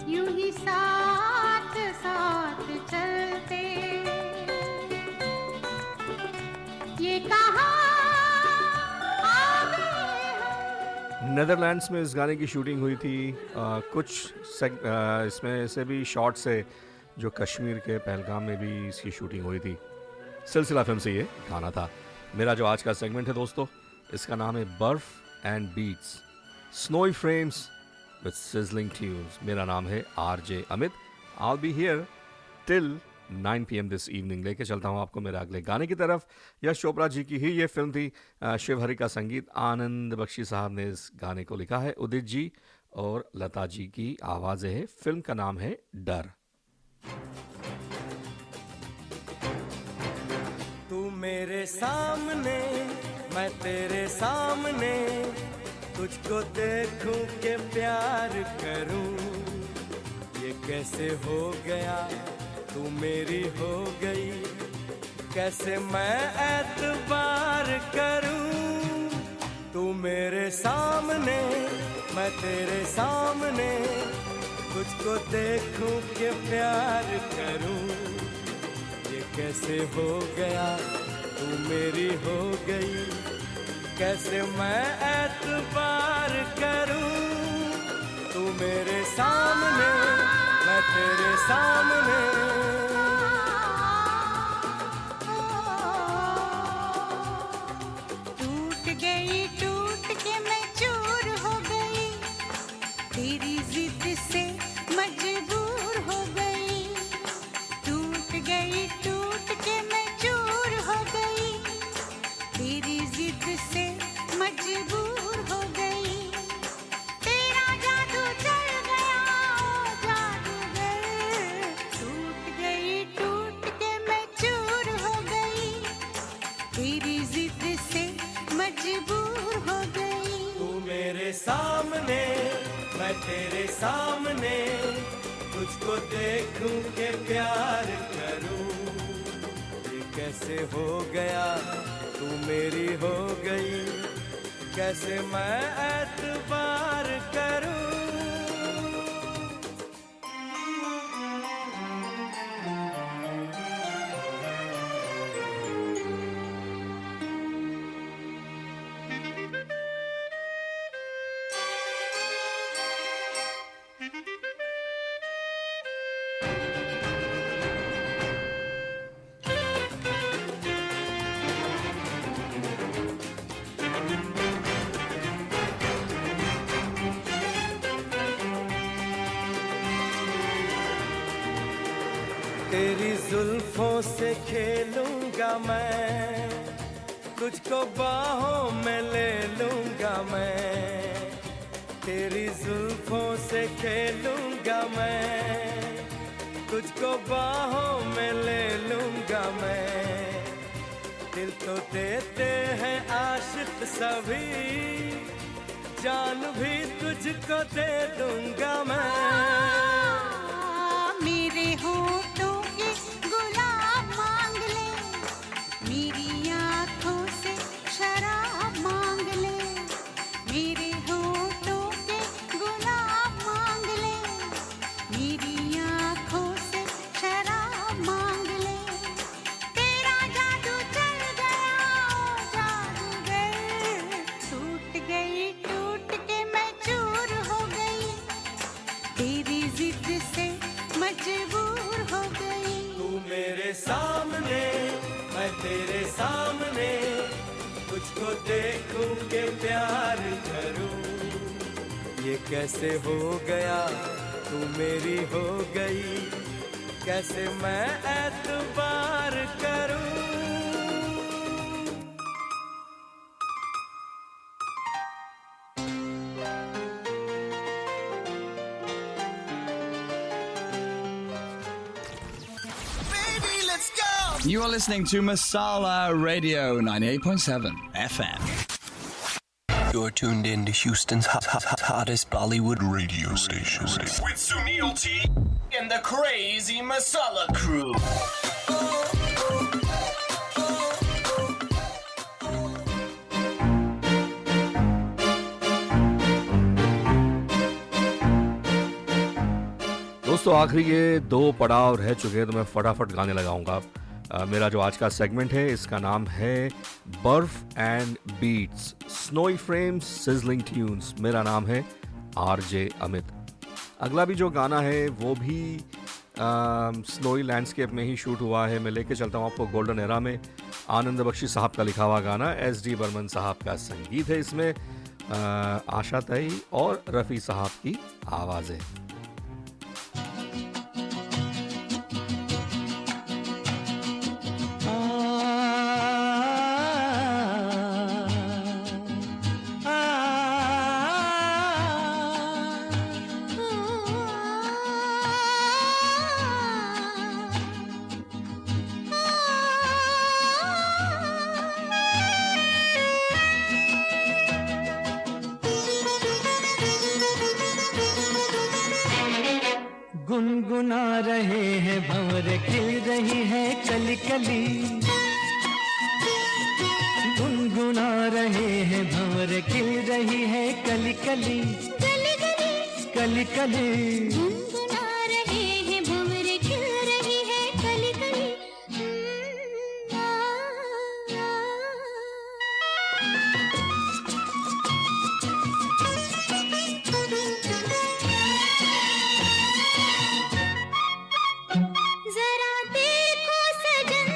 यूं ही साथ साथ चलते। ये कहां आ गए हम। नेदरलैंड्स में इस गाने की शूटिंग हुई थी। इसमें से भी शॉट्स है जो कश्मीर के पहलगाम में भी इसकी शूटिंग हुई थी। सिलसिला फिल्म से ये गाना था। मेरा जो आज का सेगमेंट है दोस्तों, इसका नाम है बर्फ and beats, snowy frames with sizzling tunes. मेरा नाम है RJ Amit. I will be here till 9 PM this evening. लेके चलता हूँ आपको मेरे अगले गाने की तरफ। यश चोपड़ा जी की ही ये फिल्म थी। शिवहरी का संगीत आनंद बख्शी साहब ने इस गाने को लिखा है। उदित जी और लता जी की आवाज़ें हैं। फिल्म का नाम है डर। तू मेरे सामने मैं तेरे सामने, तुझको देखूं के प्यार करूं। ये कैसे हो गया तू मेरी हो गई, कैसे मैं एतबार करूं। तू मेरे सामने मैं तेरे सामने, तुझको देखूं के प्यार करूं। ये कैसे हो गया तू मेरी हो गई, कैसे मैं एतबार करूं। तू मेरे सामने मैं तेरे सामने। टूट गई टूट के मैं चूर हो गई, तेरी जिद से मजबूर हो गई। टूट गई टूट के मैं चूर हो गई, तेरी जिद से मजबूर हो गई। तेरा जादू चल गया ओ जादूगर। टूट गई टूट के मैं चूर हो गई, तेरी जिद से मजबूर हो गई। तू मेरे सामने मैं तेरे सामने, तुझको देखूं के प्यार करूं। ये कैसे हो गया तू मेरी हो गई, कैसे मैं एतबार करूं। तेरी जुल्फों से खेलूंगा मैं, तुझको बाहों में ले लूंगा मैं। तेरी जुल्फों से खेलूंगा मैं, तुझको बाहों में ले लूंगा मैं। दिल तो देते हैं आशिक सभी, जान भी तुझको दे दूंगा मैं। मेरे होठों के गुलाब मांग ले, मेरी आँखों से शराब मांग ले। मेरे होठों के गुलाब मांग ले, मेरी आँखों से शराब मांग ले। तेरा जादू चल गया ओ जादूगर। टूट गई टूट के मैं चूर हो गई, तेरी जिद से मजबूर हो गई। तू मेरे सामने मैं तेरे सामने, तुझको देखूं के प्यार करूं। ये कैसे हो गया तू मेरी हो गई, कैसे मैं एतबार करूं। You are listening to Masala Radio 98.7 FM. You're tuned in to Houston's hottest Bollywood radio station. With Sunil T and the Crazy Masala Crew. दोस्तों आखिरी ये 2 पड़ाव रह चुके हैं तो मैं फटाफट गाने लगाऊंगा। मेरा जो आज का सेगमेंट है इसका नाम है बर्फ and beats, snowy frames, sizzling tunes. मेरा नाम है आरजे अमित। अगला भी जो गाना है वो भी स्नोई लैंडस्केप में ही शूट हुआ है। मैं लेके चलता हूँ आपको गोल्डन एरा में। आनंद बख्शी साहब का लिखा हुआ गाना, SD बर्मन साहब का संगीत है इसमें, आशा तई और रफ़ी साहब की आवाज़ें। गुनगुना रहे हैं भंवर, खिल रही है कली कली। गुनगुना रहे हैं भंवर, खिल रही है कली कली। कली कली गुनगुना रहे हैं भंवर, खिल रही है कली कली। जरा देखो सजन,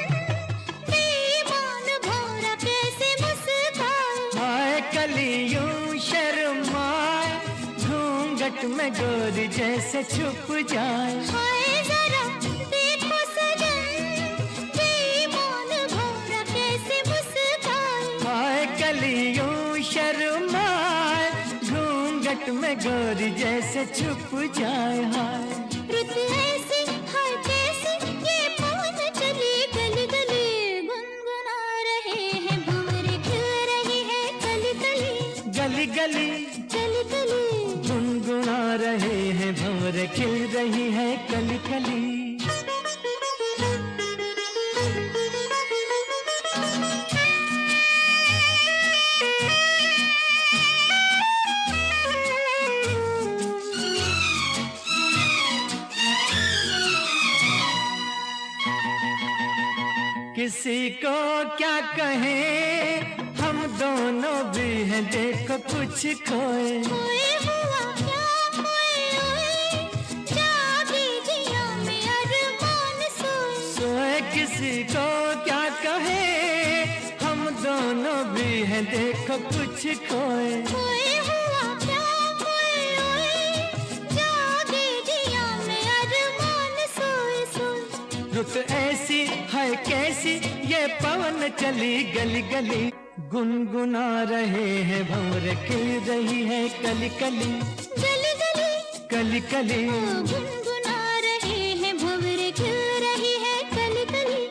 बेईमान भौरा कैसे मुस्काए। हाय कलियों शर्माए, घूंघट में गोरी जैसे छुप जाए। हाय जरा देखो सजन, बेईमान भौरा कैसे मुस्काए। हाय कलियों शर्माए, घूंघट में गोरी जैसे छुप जाए। हाय रुत ऐसी हाय कैसी, ये पवन चली गली गली। गुनगुना रहे हैं भंवर, खिल रही है कली कली। गली गली कली कली गुनगुना रहे हैं भंवर, खिल रही है कली कली। किसी को क्या कहें, हम दोनों भी हैं देखो कुछ खोए। खोए हुआ क्या खोए हुए, जागी जिया में अरमान सोए। सोए किसी को क्या कहें, हम दोनों भी हैं देखो कुछ खोए। खोए हुआ क्या खोए हुए, जागी जिया में अरमान सोए सोए। रुत ऐसी है कैसी, ये पवन चली गली गली। गुनगुना रहे हैं भंवर, खिल रही है कली कली। गली गली कली कली गुनगुना रहे हैं भंवर, खिल रही है कली कली।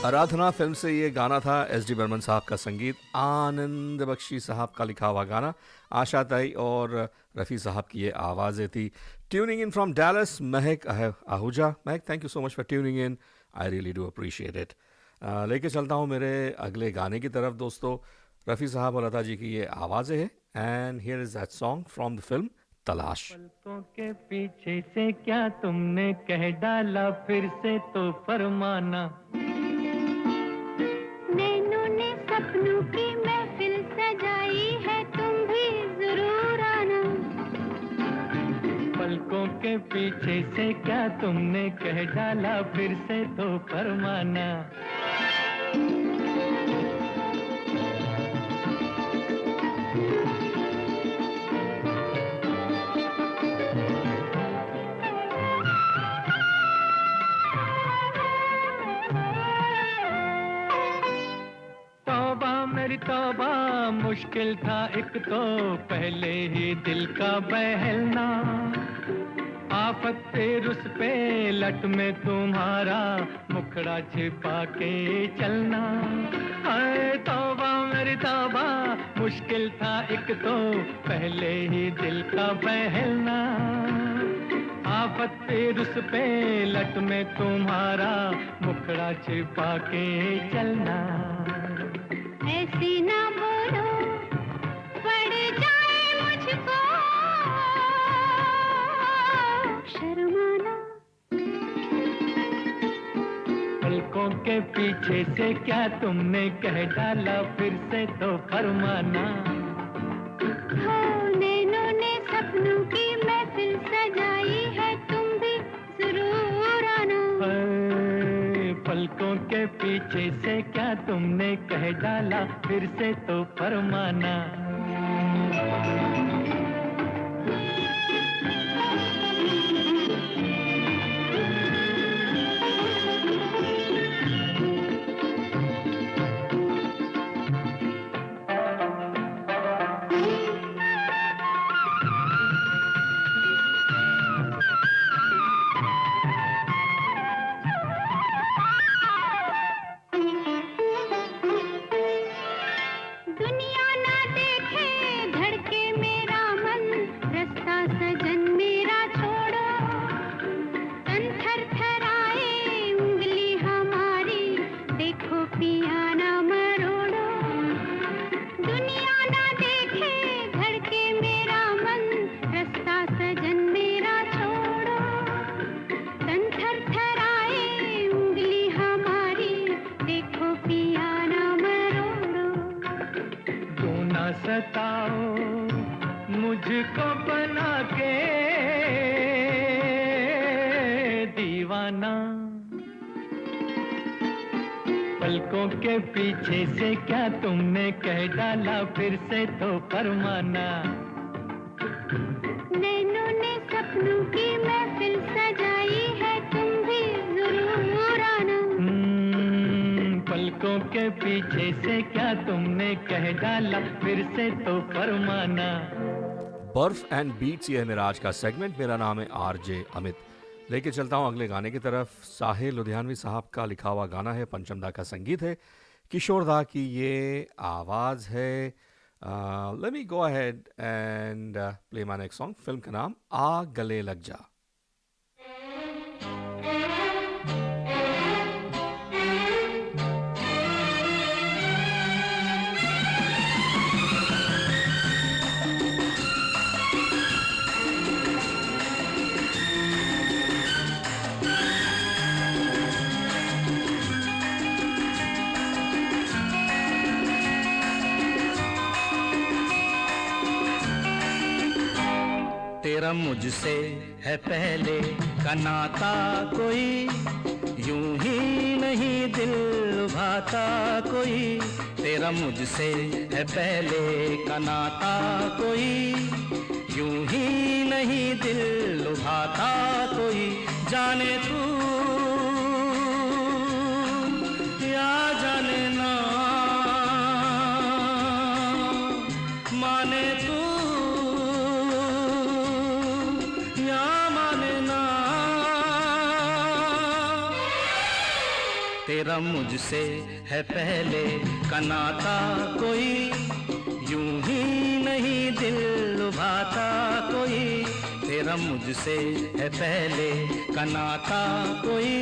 आराधना फिल्म से ये गाना था, SD बर्मन साहब का संगीत, आनंद बख्शी साहब का लिखा हुआ गाना, आशा ताई और रफ़ी साहब की ये आवाज़ें थी। Tuning in from Dallas, Mahak Ahuja. Mahak, thank you so much for tuning in, I really do appreciate it. लेके चलता हूँ मेरे अगले गाने की तरफ दोस्तों। रफ़ी साहब और लता जी की ये आवाज़ें हैं, and here is that song from the film तलाश। पलकों के पीछे से क्या तुमने कह डाला, फिर से तो फरमाना। नैनों ने सपनों की महफिल सजाई है, तुम भी जरूर आना। पलकों के पीछे से क्या तुमने कह डाला फिर से तो फरमाना तौबा मुश्किल था एक तो पहले ही दिल का बहलना आफत तेर उस पे लट में तुम्हारा मुखड़ा छिपा के चलना हाय तौबा मेरी तौबा मुश्किल था एक तो पहले ही दिल का बहलना आफत तेर उस पे लट में तुम्हारा मुखड़ा छिपा के चलना ऐसी ना बोलो पड़ जाए मुझको शर्माना पलकों के पीछे से क्या तुमने कह डाला फिर से तो फरमाना हो नैनों ने सपनों की महफिल सजाई है तुम भी जरूर आना पलकों के पीछे से क्या तुमने कह डाला फिर से तो फरमाना मुझको बना के दीवाना पलकों के पीछे से क्या तुमने कह डाला फिर से तो फरमाना नैनों ने सपनों की महफिल सजाई है तुम भी जरूर आना पलकों के पीछे से क्या तुमने कह डाला फिर से तो फरमाना बर्फ एंड बीट्स ये है मेरा आज का सेगमेंट। मेरा नाम है आरजे अमित। लेके चलता हूँ अगले गाने की तरफ। साहिल लुधियानवी साहब का लिखा हुआ गाना है, पंचम दा का संगीत है, किशोर दा की ये आवाज़ है। Let me go ahead and play my next song. Film का नाम आ गले लग जा। तेरा मुझसे है पहले का नाता कोई, यूं ही नहीं दिल लुभाता कोई। तेरा मुझसे है पहले का नाता कोई, यूं ही नहीं दिल लुभाता कोई। जाने तू या जाने ना, माने तू तेरा मुझसे है पहले का नाता कोई, यूं ही नहीं दिल लुभाता कोई। तेरा मुझसे है पहले का नाता कोई,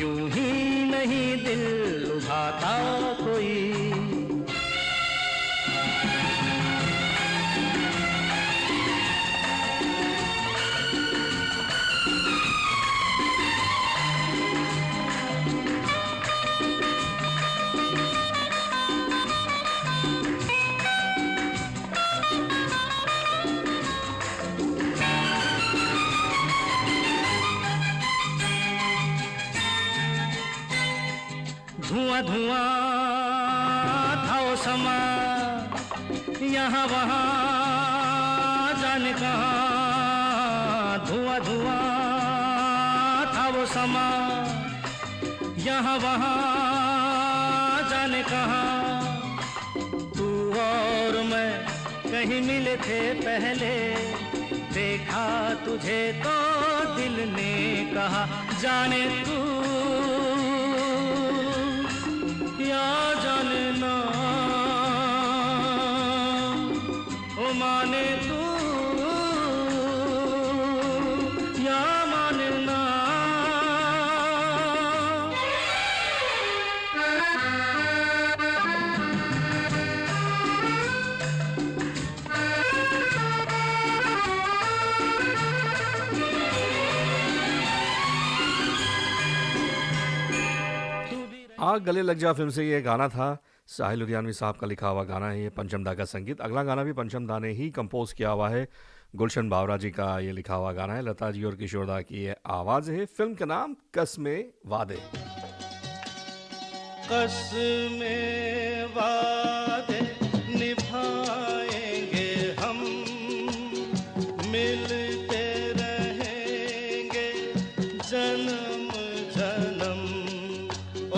यूं ही नहीं दिल लुभाता कोई। धुआं धुआं था वो समा, यहाँ वहाँ जाने कहाँ। धुआं धुआं था वो समा, यहाँ वहाँ जाने कहाँ। तू और मैं कहीं मिले थे पहले, देखा तुझे तो दिल ने कहा जाने तू या जाने ना, ओ माने तू या माने ना। आग गले लग जा फिल्म से ये गाना था। साहिल लुधियानवी साहब का लिखा हुआ गाना है ये, पंचम दा का संगीत। अगला गाना भी पंचम दा ने ही कंपोज किया हुआ है। गुलशन बावरा जी का ये लिखा हुआ गाना है। लता जी और किशोर दा की ये आवाज़ है। फिल्म का नाम कसमे वादे। कसमे वादे निभाएंगे हम, मिलते रहेंगे जन्म जन्म। ओ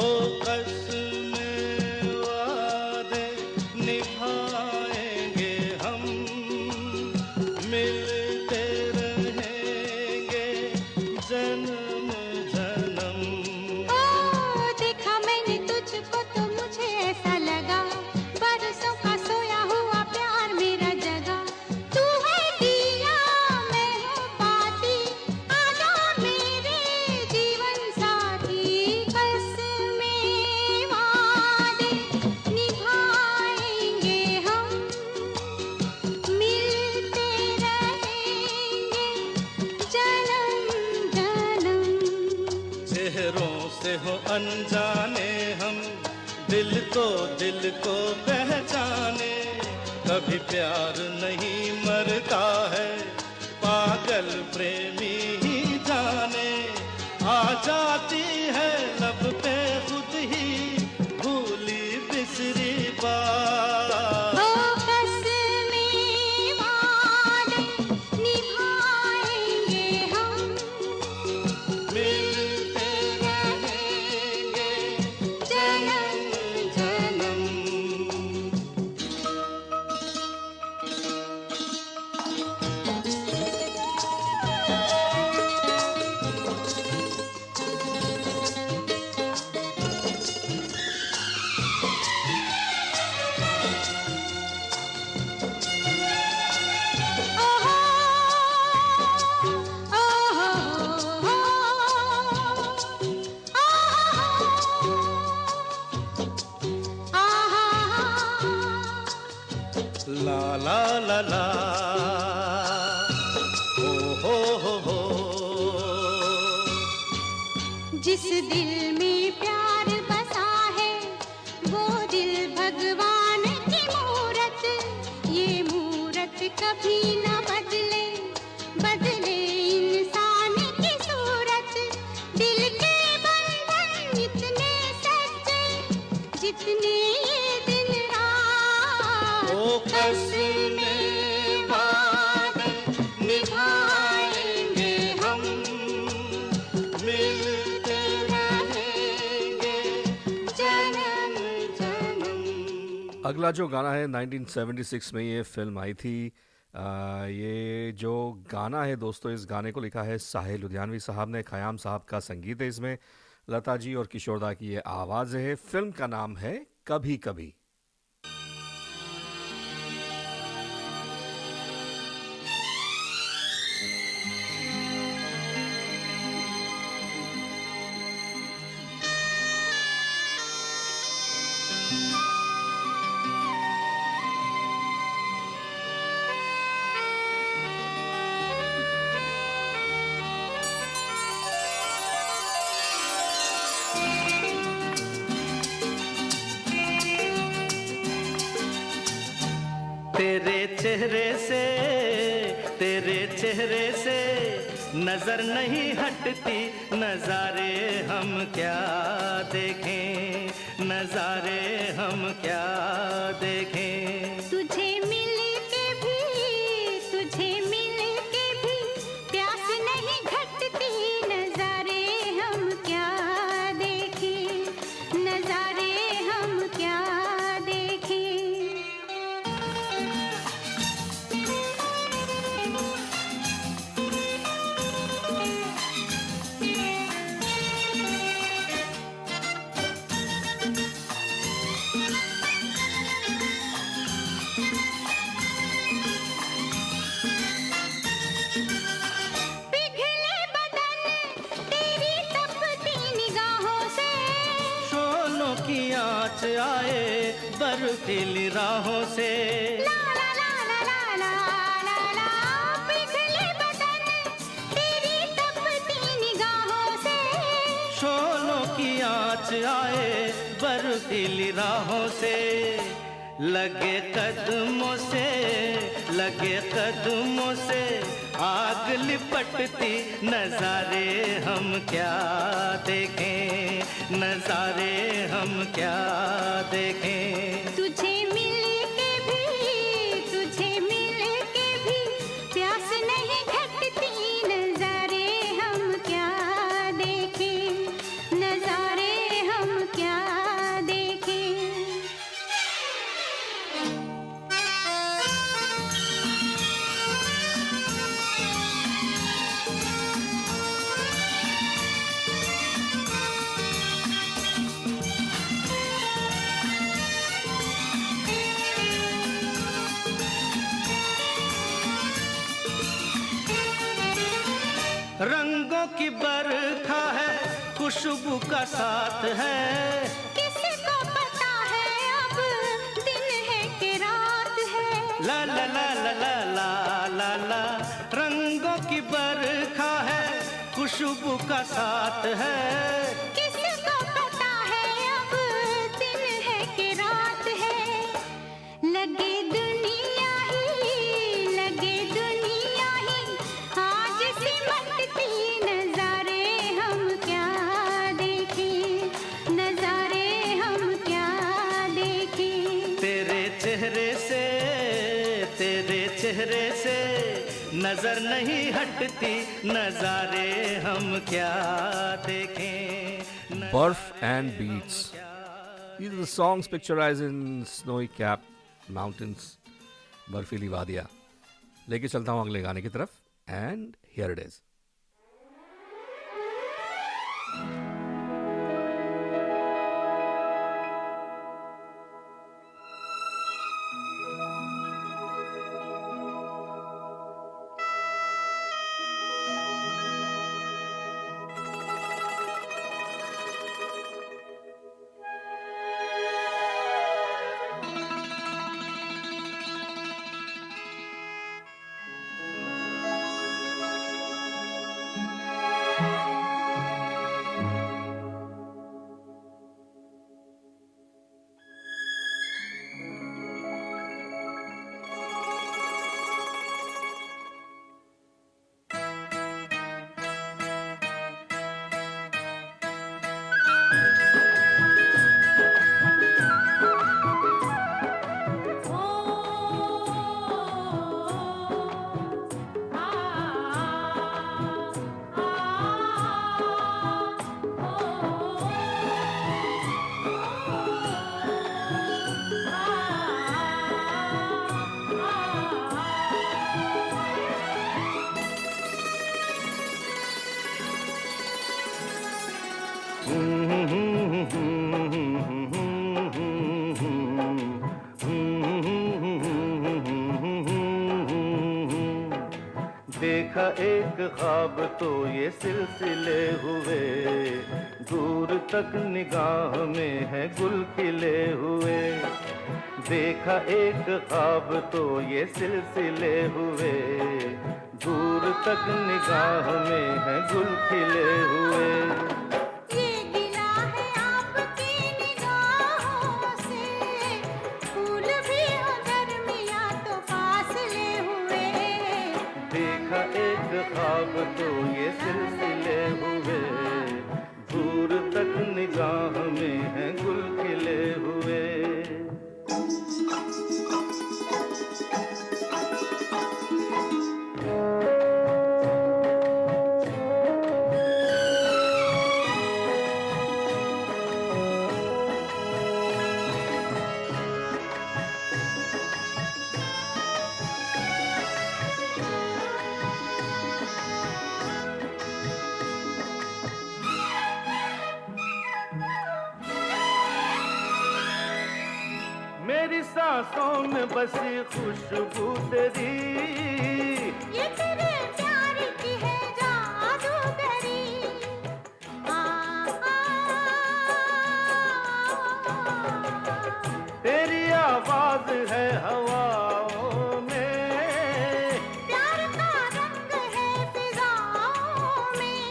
कसमे वादे निभाएंगे हम, मिलते रहेंगे जन्म जन्म। ओ देखा मैंने तुझको तो मुझे ऐसा लगा, बरसों का सोया हुआ प्यार मेरा जगा। तू है दिया मैं हूँ बाती, आजा मेरे जीवन साथी। कसमे वादे निभाएंगे हम, मिलते रहेंगे जन्म जन्म। चेहरों से हो अनजाने हम, दिल तो दिल को पहचाने। कभी प्यार नहीं मरता है, पागल प्रेमी ही जाने। आ जाती है लब पे खुद ही भूली बिसरी बात। ओ कसमे वादे निभाएंगे हम, मिलते रहेंगे जन्म जन्म। ला ला ला ला, ओ हो। जिस दिल में प्यार बसा है, वो दिल भगवान की मूरत। ये मूरत कभी न बदले, बदले इंसान की सूरत। दिल के बंधन इतने सच्चे, जितने ये दिन रात। ओ कसमे वादे निभाएंगे हम, मिलते रहेंगे जन्म जन्म। अगला जो गाना है 1976 में ये फिल्म आई थी। ये जो गाना है दोस्तों, इस गाने को लिखा है साहिल लुधियानवी साहब ने। खयाम साहब का संगीत है इसमें। लता जी और किशोर दा की ये आवाज़ है। फिल्म का नाम है कभी कभी। तेरे चेहरे से नजर नहीं हटती नजारे हम क्या देखें, नजारे हम क्या देखें। तुझे मिल के भी, तुझे मिल के भी प्यास नहीं घटती नजारे हम क्या देखें, नजारे हम क्या देखें। पिघले बदन तेरी तपती निगाहों से, शोलों की आँच आए बर्फीली राहों से। ला ला ला ला ला ला ला ला। पिघले बदन तेरी तपती निगाहों से, शोलों की आँच आए बर्फीली राहों से। लगे कदमों से, लगे कदमों से आग लिपटती नजारे हम क्या देखें, नजारे हम क्या देखें। तुझे मिल के भी, तुझे मिल के भी प्यास नहीं घटती नजारे हम क्या देखें, नजारे हम क्या देखें। रंगों की बरखा है, खुशबू का साथ है। किसको पता है अब दिन है कि रात है। ला ला ला ला ला ला ला ला। रंगों की बरखा है, खुशबू का साथ है। किसको पता है अब दिन है कि रात है। लगे दुनिया ही, लगे दुनिया ही आज सिमटती नजारे हम क्या देखें, नजारे हम क्या देखें। तेरे चेहरे से, तेरे चेहरे से नजर नहीं हटती नजारे हम क्या देखें। Burf and Beats. These are the songs picturized in snowy capped mountains, बर्फीली वादियाँ. लेके चलता हूँ अगले गाने की तरफ. And here it is. देखा एक ख्वाब तो ये सिलसिले हुए, दूर तक निगाह में है गुल खिले हुए। देखा एक ख्वाब तो ये सिलसिले हुए, दूर तक निगाह में है गुल खिले हुए। ये गिला है आपकी निगाहों से, फूल भी हो दरमियां तो फासले हुए। देखा एक ख्वाब तो सांसों में बसी खुशबू तेरी, ये तेरे प्यार की है जादूगरी। तेरी आवाज है हवाओं में, प्यार का रंग है फिजाओं में,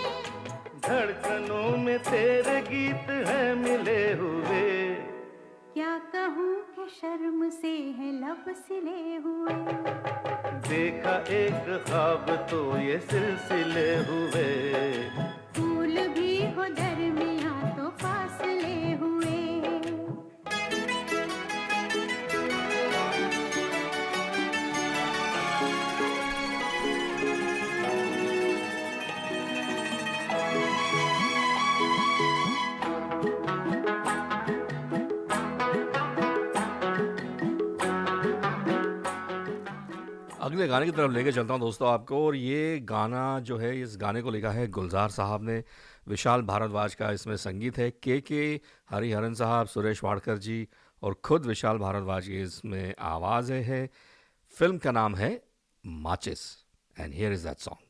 धड़कनों में तेरे गीत हैं मिले हुए। क्या कहूँ कि शर्म से है लब सिले हुए। देखा एक ख्वाब तो ये सिलसिले हुए, फूल भी हो दरमियां तो फासले हुए। अगले गाने की तरफ लेके चलता हूँ दोस्तों आपको। और ये गाना जो है, इस गाने को लिखा है गुलजार साहब ने, विशाल भारद्वाज का इसमें संगीत है, के हरिहरन साहब, सुरेश वाडकर जी और खुद विशाल भारद्वाज की इसमें आवाज़ है। फिल्म का नाम है माचिस and here is that song.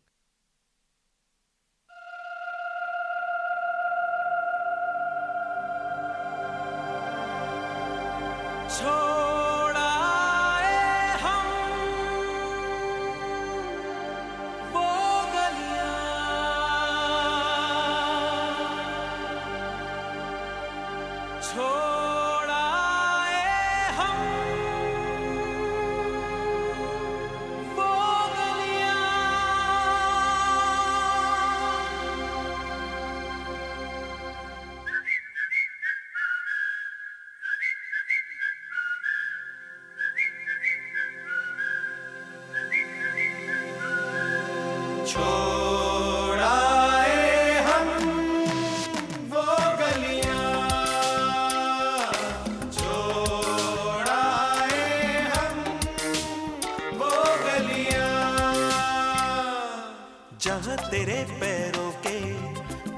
तेरे पैरों के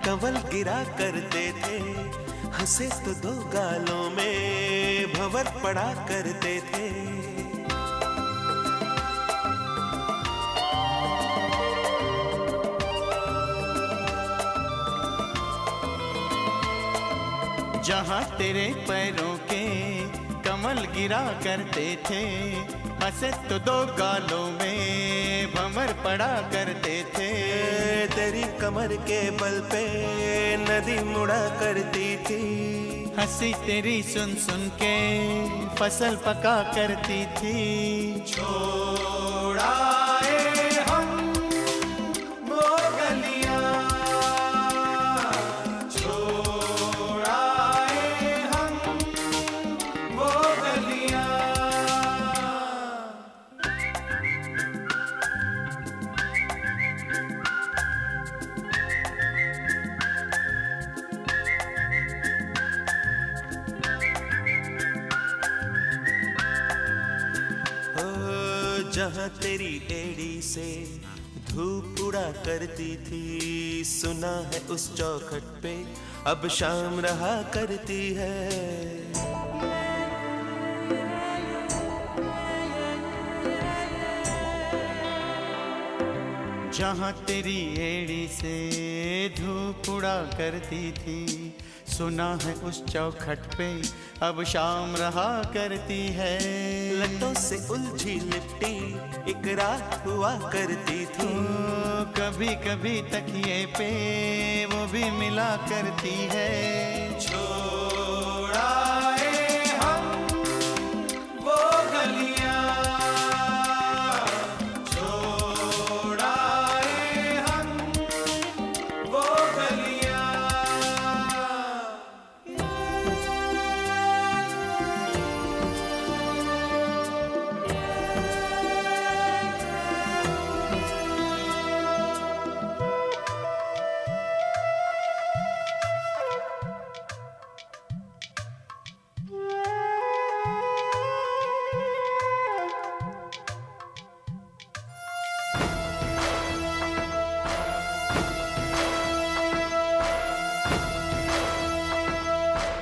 कंवल गिरा करते थे, हंसे तो दो गालों में भंवर पड़ा करते थे। जहाँ तेरे पैरों के कमल गिरा करते थे, हंसे तो दो गालों में भंवर पड़ा करते थे। तेरी कमर के बल पे नदी मुड़ा करती थी, हंसी तेरी सुन सुन के फसल पका करती थी। छोड़ाए हम वो गलियां, छोड़ाए हम वो गलियां। जहाँ तेरी एड़ी से धूप उड़ा करती थी, सुना है उस चौखट पे अब शाम रहा करती है। जहाँ तेरी एड़ी से धूप उड़ा करती थी, सुना है उस चौखट पे अब शाम रहा करती है। लटों से उलझी लिपटी एक रात हुआ करती थी, कभी कभी तकिए पे वो भी मिला करती है। छोड़ाए हम वो गलियां, छोड़ाए हम वो गलियां।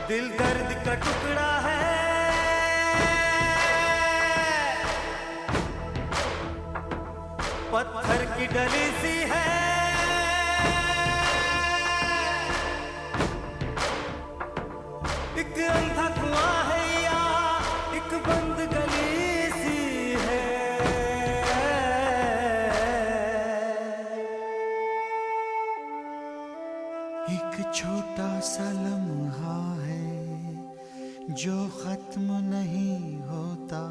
दिल दर्द का टुकड़ा है, की डली सी है एक अंधा कुआं है या एक बंद गली सी है एक छोटा सा लम्हा है जो खत्म नहीं होता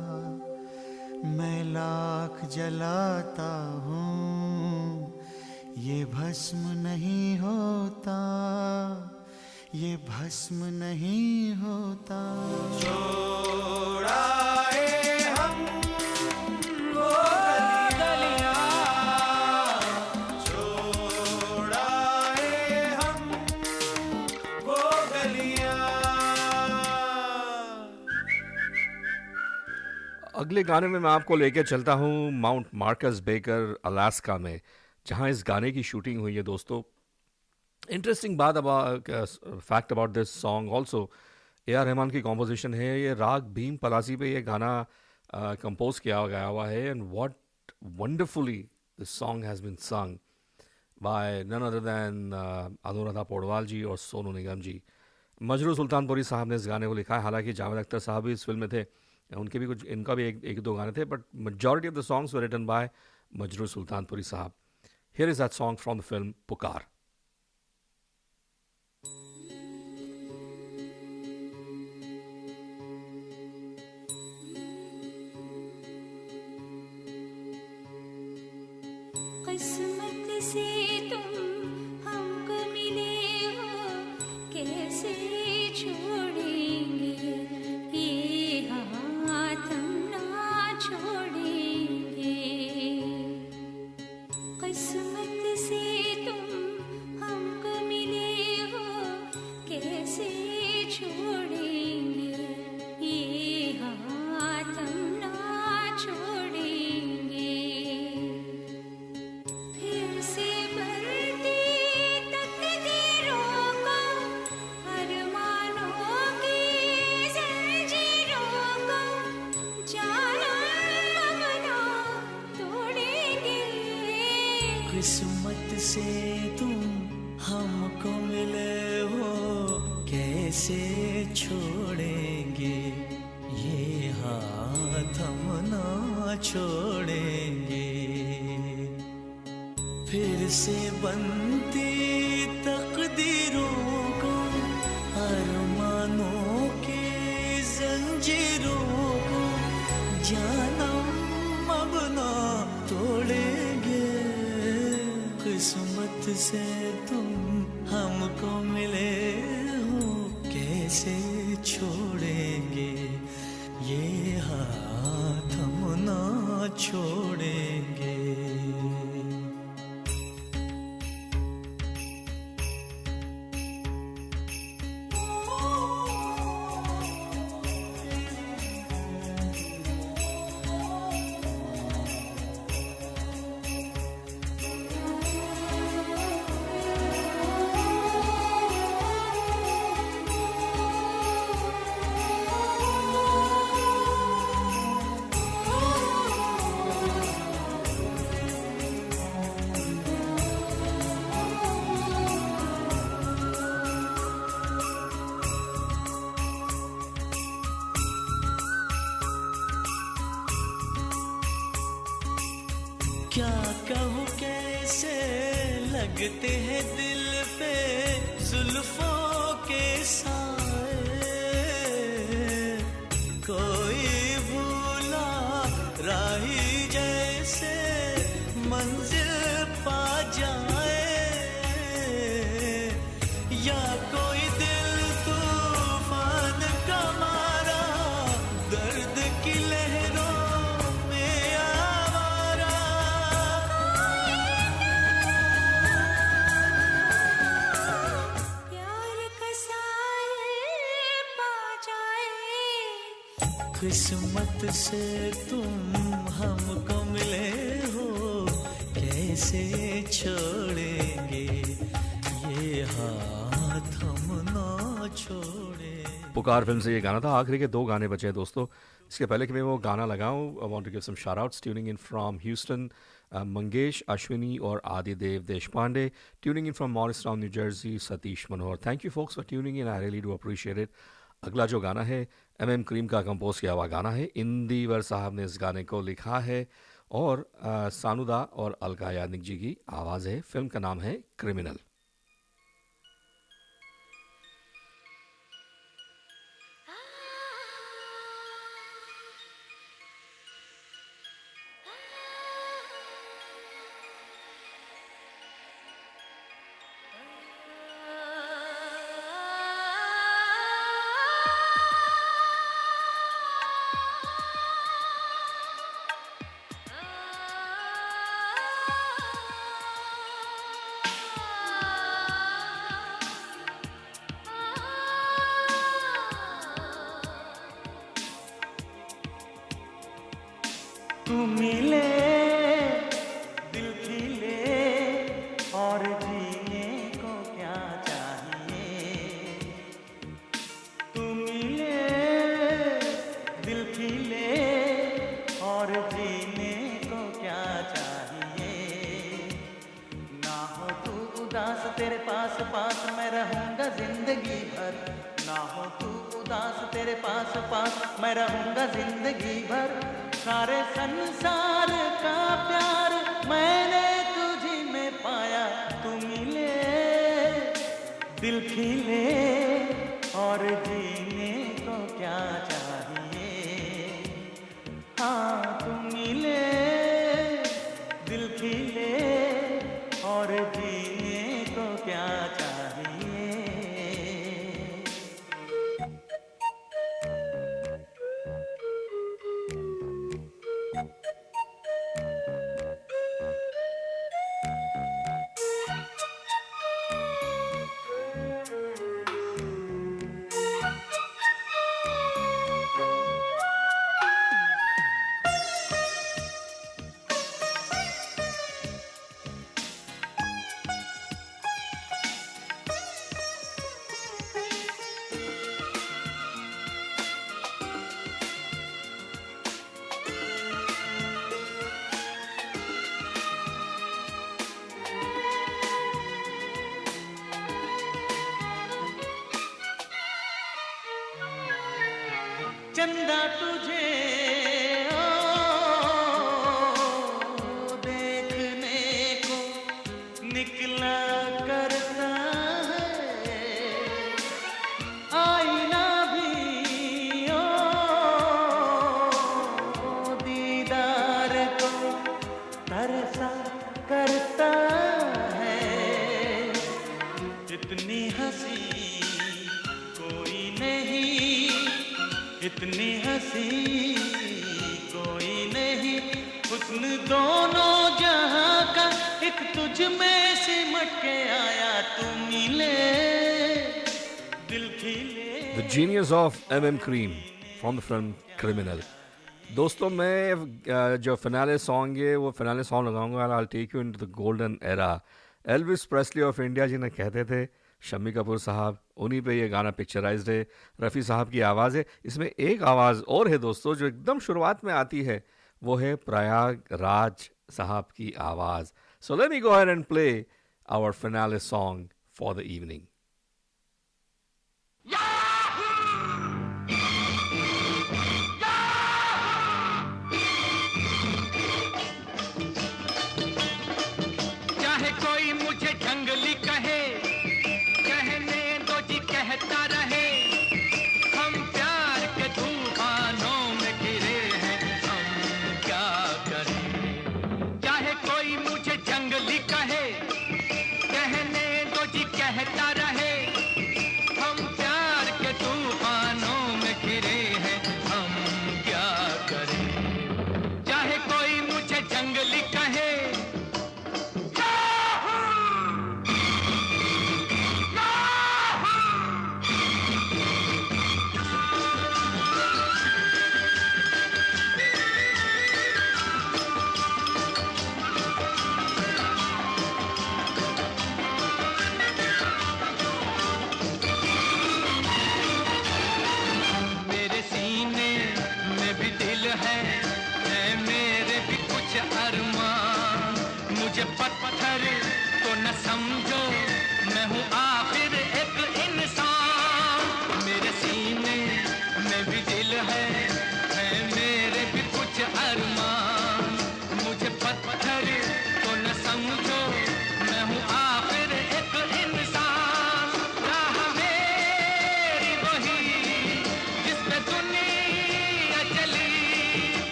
मैं लाख जलाता हूँ ये भस्म नहीं होता ये भस्म नहीं होता छोड़ाए हम वो गलियां छोड़ाए हम वो गलियां अगले गाने में मैं आपको लेके चलता हूँ माउंट मार्कस बेकर अलास्का में, जहाँ इस गाने की शूटिंग हुई है दोस्तों. इंटरेस्टिंग बात fact about this song also, A.R. Rahman की कॉम्पोजिशन है. ये राग भीम पलासी पे ये गाना कंपोज किया गया हुआ है. And what wonderfully this song has been sung by none other than Anuradha Paudwal ji और सोनू निगम जी. मजरू सुल्तानपुरी साहब ने इस गाने को लिखा है. हालांकि जावेद अख्तर साहब भी इस फिल्म में थे, उनके भी कुछ, इनका भी एक दो गाने थे, but majority of the songs were written by Majroor Sultanpuri Sahab. Here is that song from the film Pukar. किस्मत से तुम हमको मिले हो कैसे छोड़ेंगे ये हाथ हम ना छोड़ेंगे किस्मत से तुम हमको मिले हो कैसे छोड़ेंगे ये हाथ हम ना छोड़ेंगे फिर से बढ़ती तकदीरों को अरमानों की जंजीरों को जानम अपना तोड़ेंगे किस्मत से तुम हमको मिले हो कैसे छोड़ेंगे ये हाथ हम ना छोड़ेंगे फिर से बनती तकदीरों को अरमानों की जंजीरों को जानम अब ना तोड़ेंगे किस्मत से तुम हमको मिले हो कैसे छोड़ेंगे ये हाथ हम ना छोड़ेंगे क्या कहूँ कैसे लगते हैं दिल पे जुल्फों के साए कोई भूला राही जैसे मंजिल पा जाए या कोई दिल तूफान का मारा दर्द की लहरों में आवारा प्यार का साहिल पा जाए किस्मत से तुम हमको मिले हो कैसे छोड़ेंगे ये हाथ हम ना छोड़े. पुकार फिल्म से ये गाना था. आखिरी के दो गाने बचे हैं दोस्तों. इसके पहले कि मैं वो गाना लगाऊं, I want to give some shout outs tuning in from Houston. Mangesh Ashwini और Adidev Deshpande. Tuning in from Morristown, New Jersey, Satish Manohar. Thank you folks for tuning in. I really do appreciate it. अगला जो गाना है MM cream का compose किया हुआ गाना है. इंदिवर साहब ने इस गाने को लिखा है और सानुदा और अलका याग्निक जी की आवाज़ है. फिल्म का नाम है क्रिमिनल. तू मिले दिल खिले और जीने को क्या चाहिए. तू मिले दिल खिले और जीने को क्या चाहिए. ना हो तू उदास तेरे पास पास मैं रहूंगा जिंदगी भर. ना हो तू उदास तेरे पास पास मैं रहूंगा जिंदगी भर. सारे संसार का प्यार मैंने तुझी में पाया. तू मिले दिल खिले और जीने को क्या चाहिए. हाँ तू मिले दिल खिले और जीने को क्या चाहिए. चंदा तुझे देखने को निकला करता है. आईना भी दीदार को तरसा करता है. इतनी हंसी कोई नहीं, इतनी हंसी कोई नहीं. हुस्न दोनों जहां का एक तुझ में सिमट के आया. तू मिले दिल खिले. The Genius of MM Cream from the film Criminal. दोस्तों मैं जो फिनाले सॉन्ग है वो फिनाले सॉन्ग लगाऊंगा. I'll take you into the golden era. Elvis Presley of India ji ने कहते थे, शम्मी कपूर साहब, उन्हीं पे ये गाना पिक्चराइज्ड है. रफ़ी साहब की आवाज़ है. इसमें एक आवाज़ और है दोस्तों जो एकदम शुरुआत में आती है, वो है प्रयाग राज साहब की आवाज़. So let me go ahead and play our finale song for the evening. चाहे कोई मुझे जंगली कहे, कहने दो जी कहता रहे. हम प्यार के तूफानों में गिरे हैं, हम क्या करें. चाहे कोई मुझे जंगली कहे, कहने दो जी कहता रहे.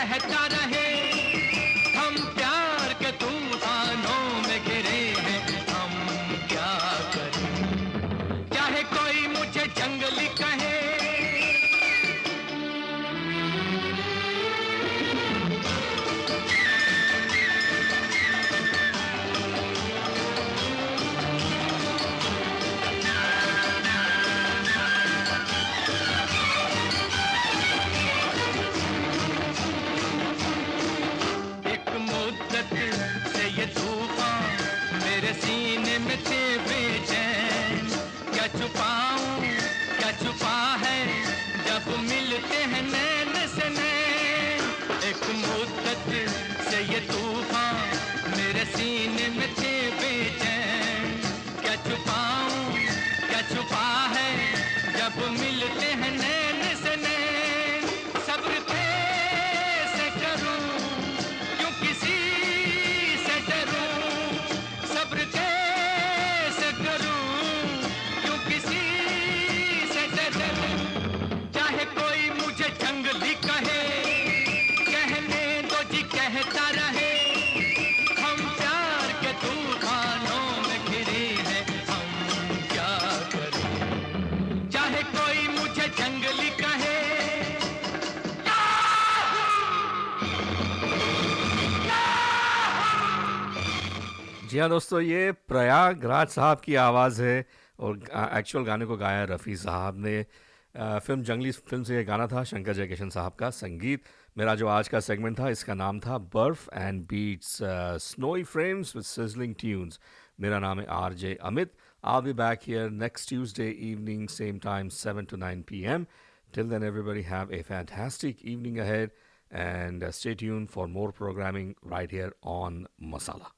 कहता रहे हम प्यार के तूफानों में गिरे हैं हम क्या करें चाहे कोई मुझे जंगली कहे सीने में थे बेचैन क्या छुपाऊं क्या छुपा है जब मिलते हैं नैन से नैन एक मुद्दत से ये तूफान मेरे सीने में थे बेचैन क्या छुपाऊं क्या छुपा है जब मिलते हैं नैन से नैन सब्र कैसे करूं क्यों किसी से डरूं सब्र कैसे करूं क्यों किसी से डरूं चाहे कोई मुझे जंगली कहे कहने दो जी कहता रहे हम प्यार के तूफानों में घिरे हैं हम क्या करें चाहे कोई मुझे जंगली कहे जी हाँ दोस्तों, ये प्रयागराज साहब की आवाज़ है और एक्चुअल गाने को गाया रफ़ी साहब ने। फिल्म जंगली फिल्म से ये गाना था, शंकर जयकिशन साहब का संगीत। मेरा जो आज का सेगमेंट था इसका नाम था बर्फ and beats, snowy frames with sizzling tunes. मेरा नाम है RJ Amit. I'll be back here next Tuesday evening, same time, 7 to 9 p.m. Till then, everybody have a fantastic evening ahead and stay tuned for more programming right here on Masala.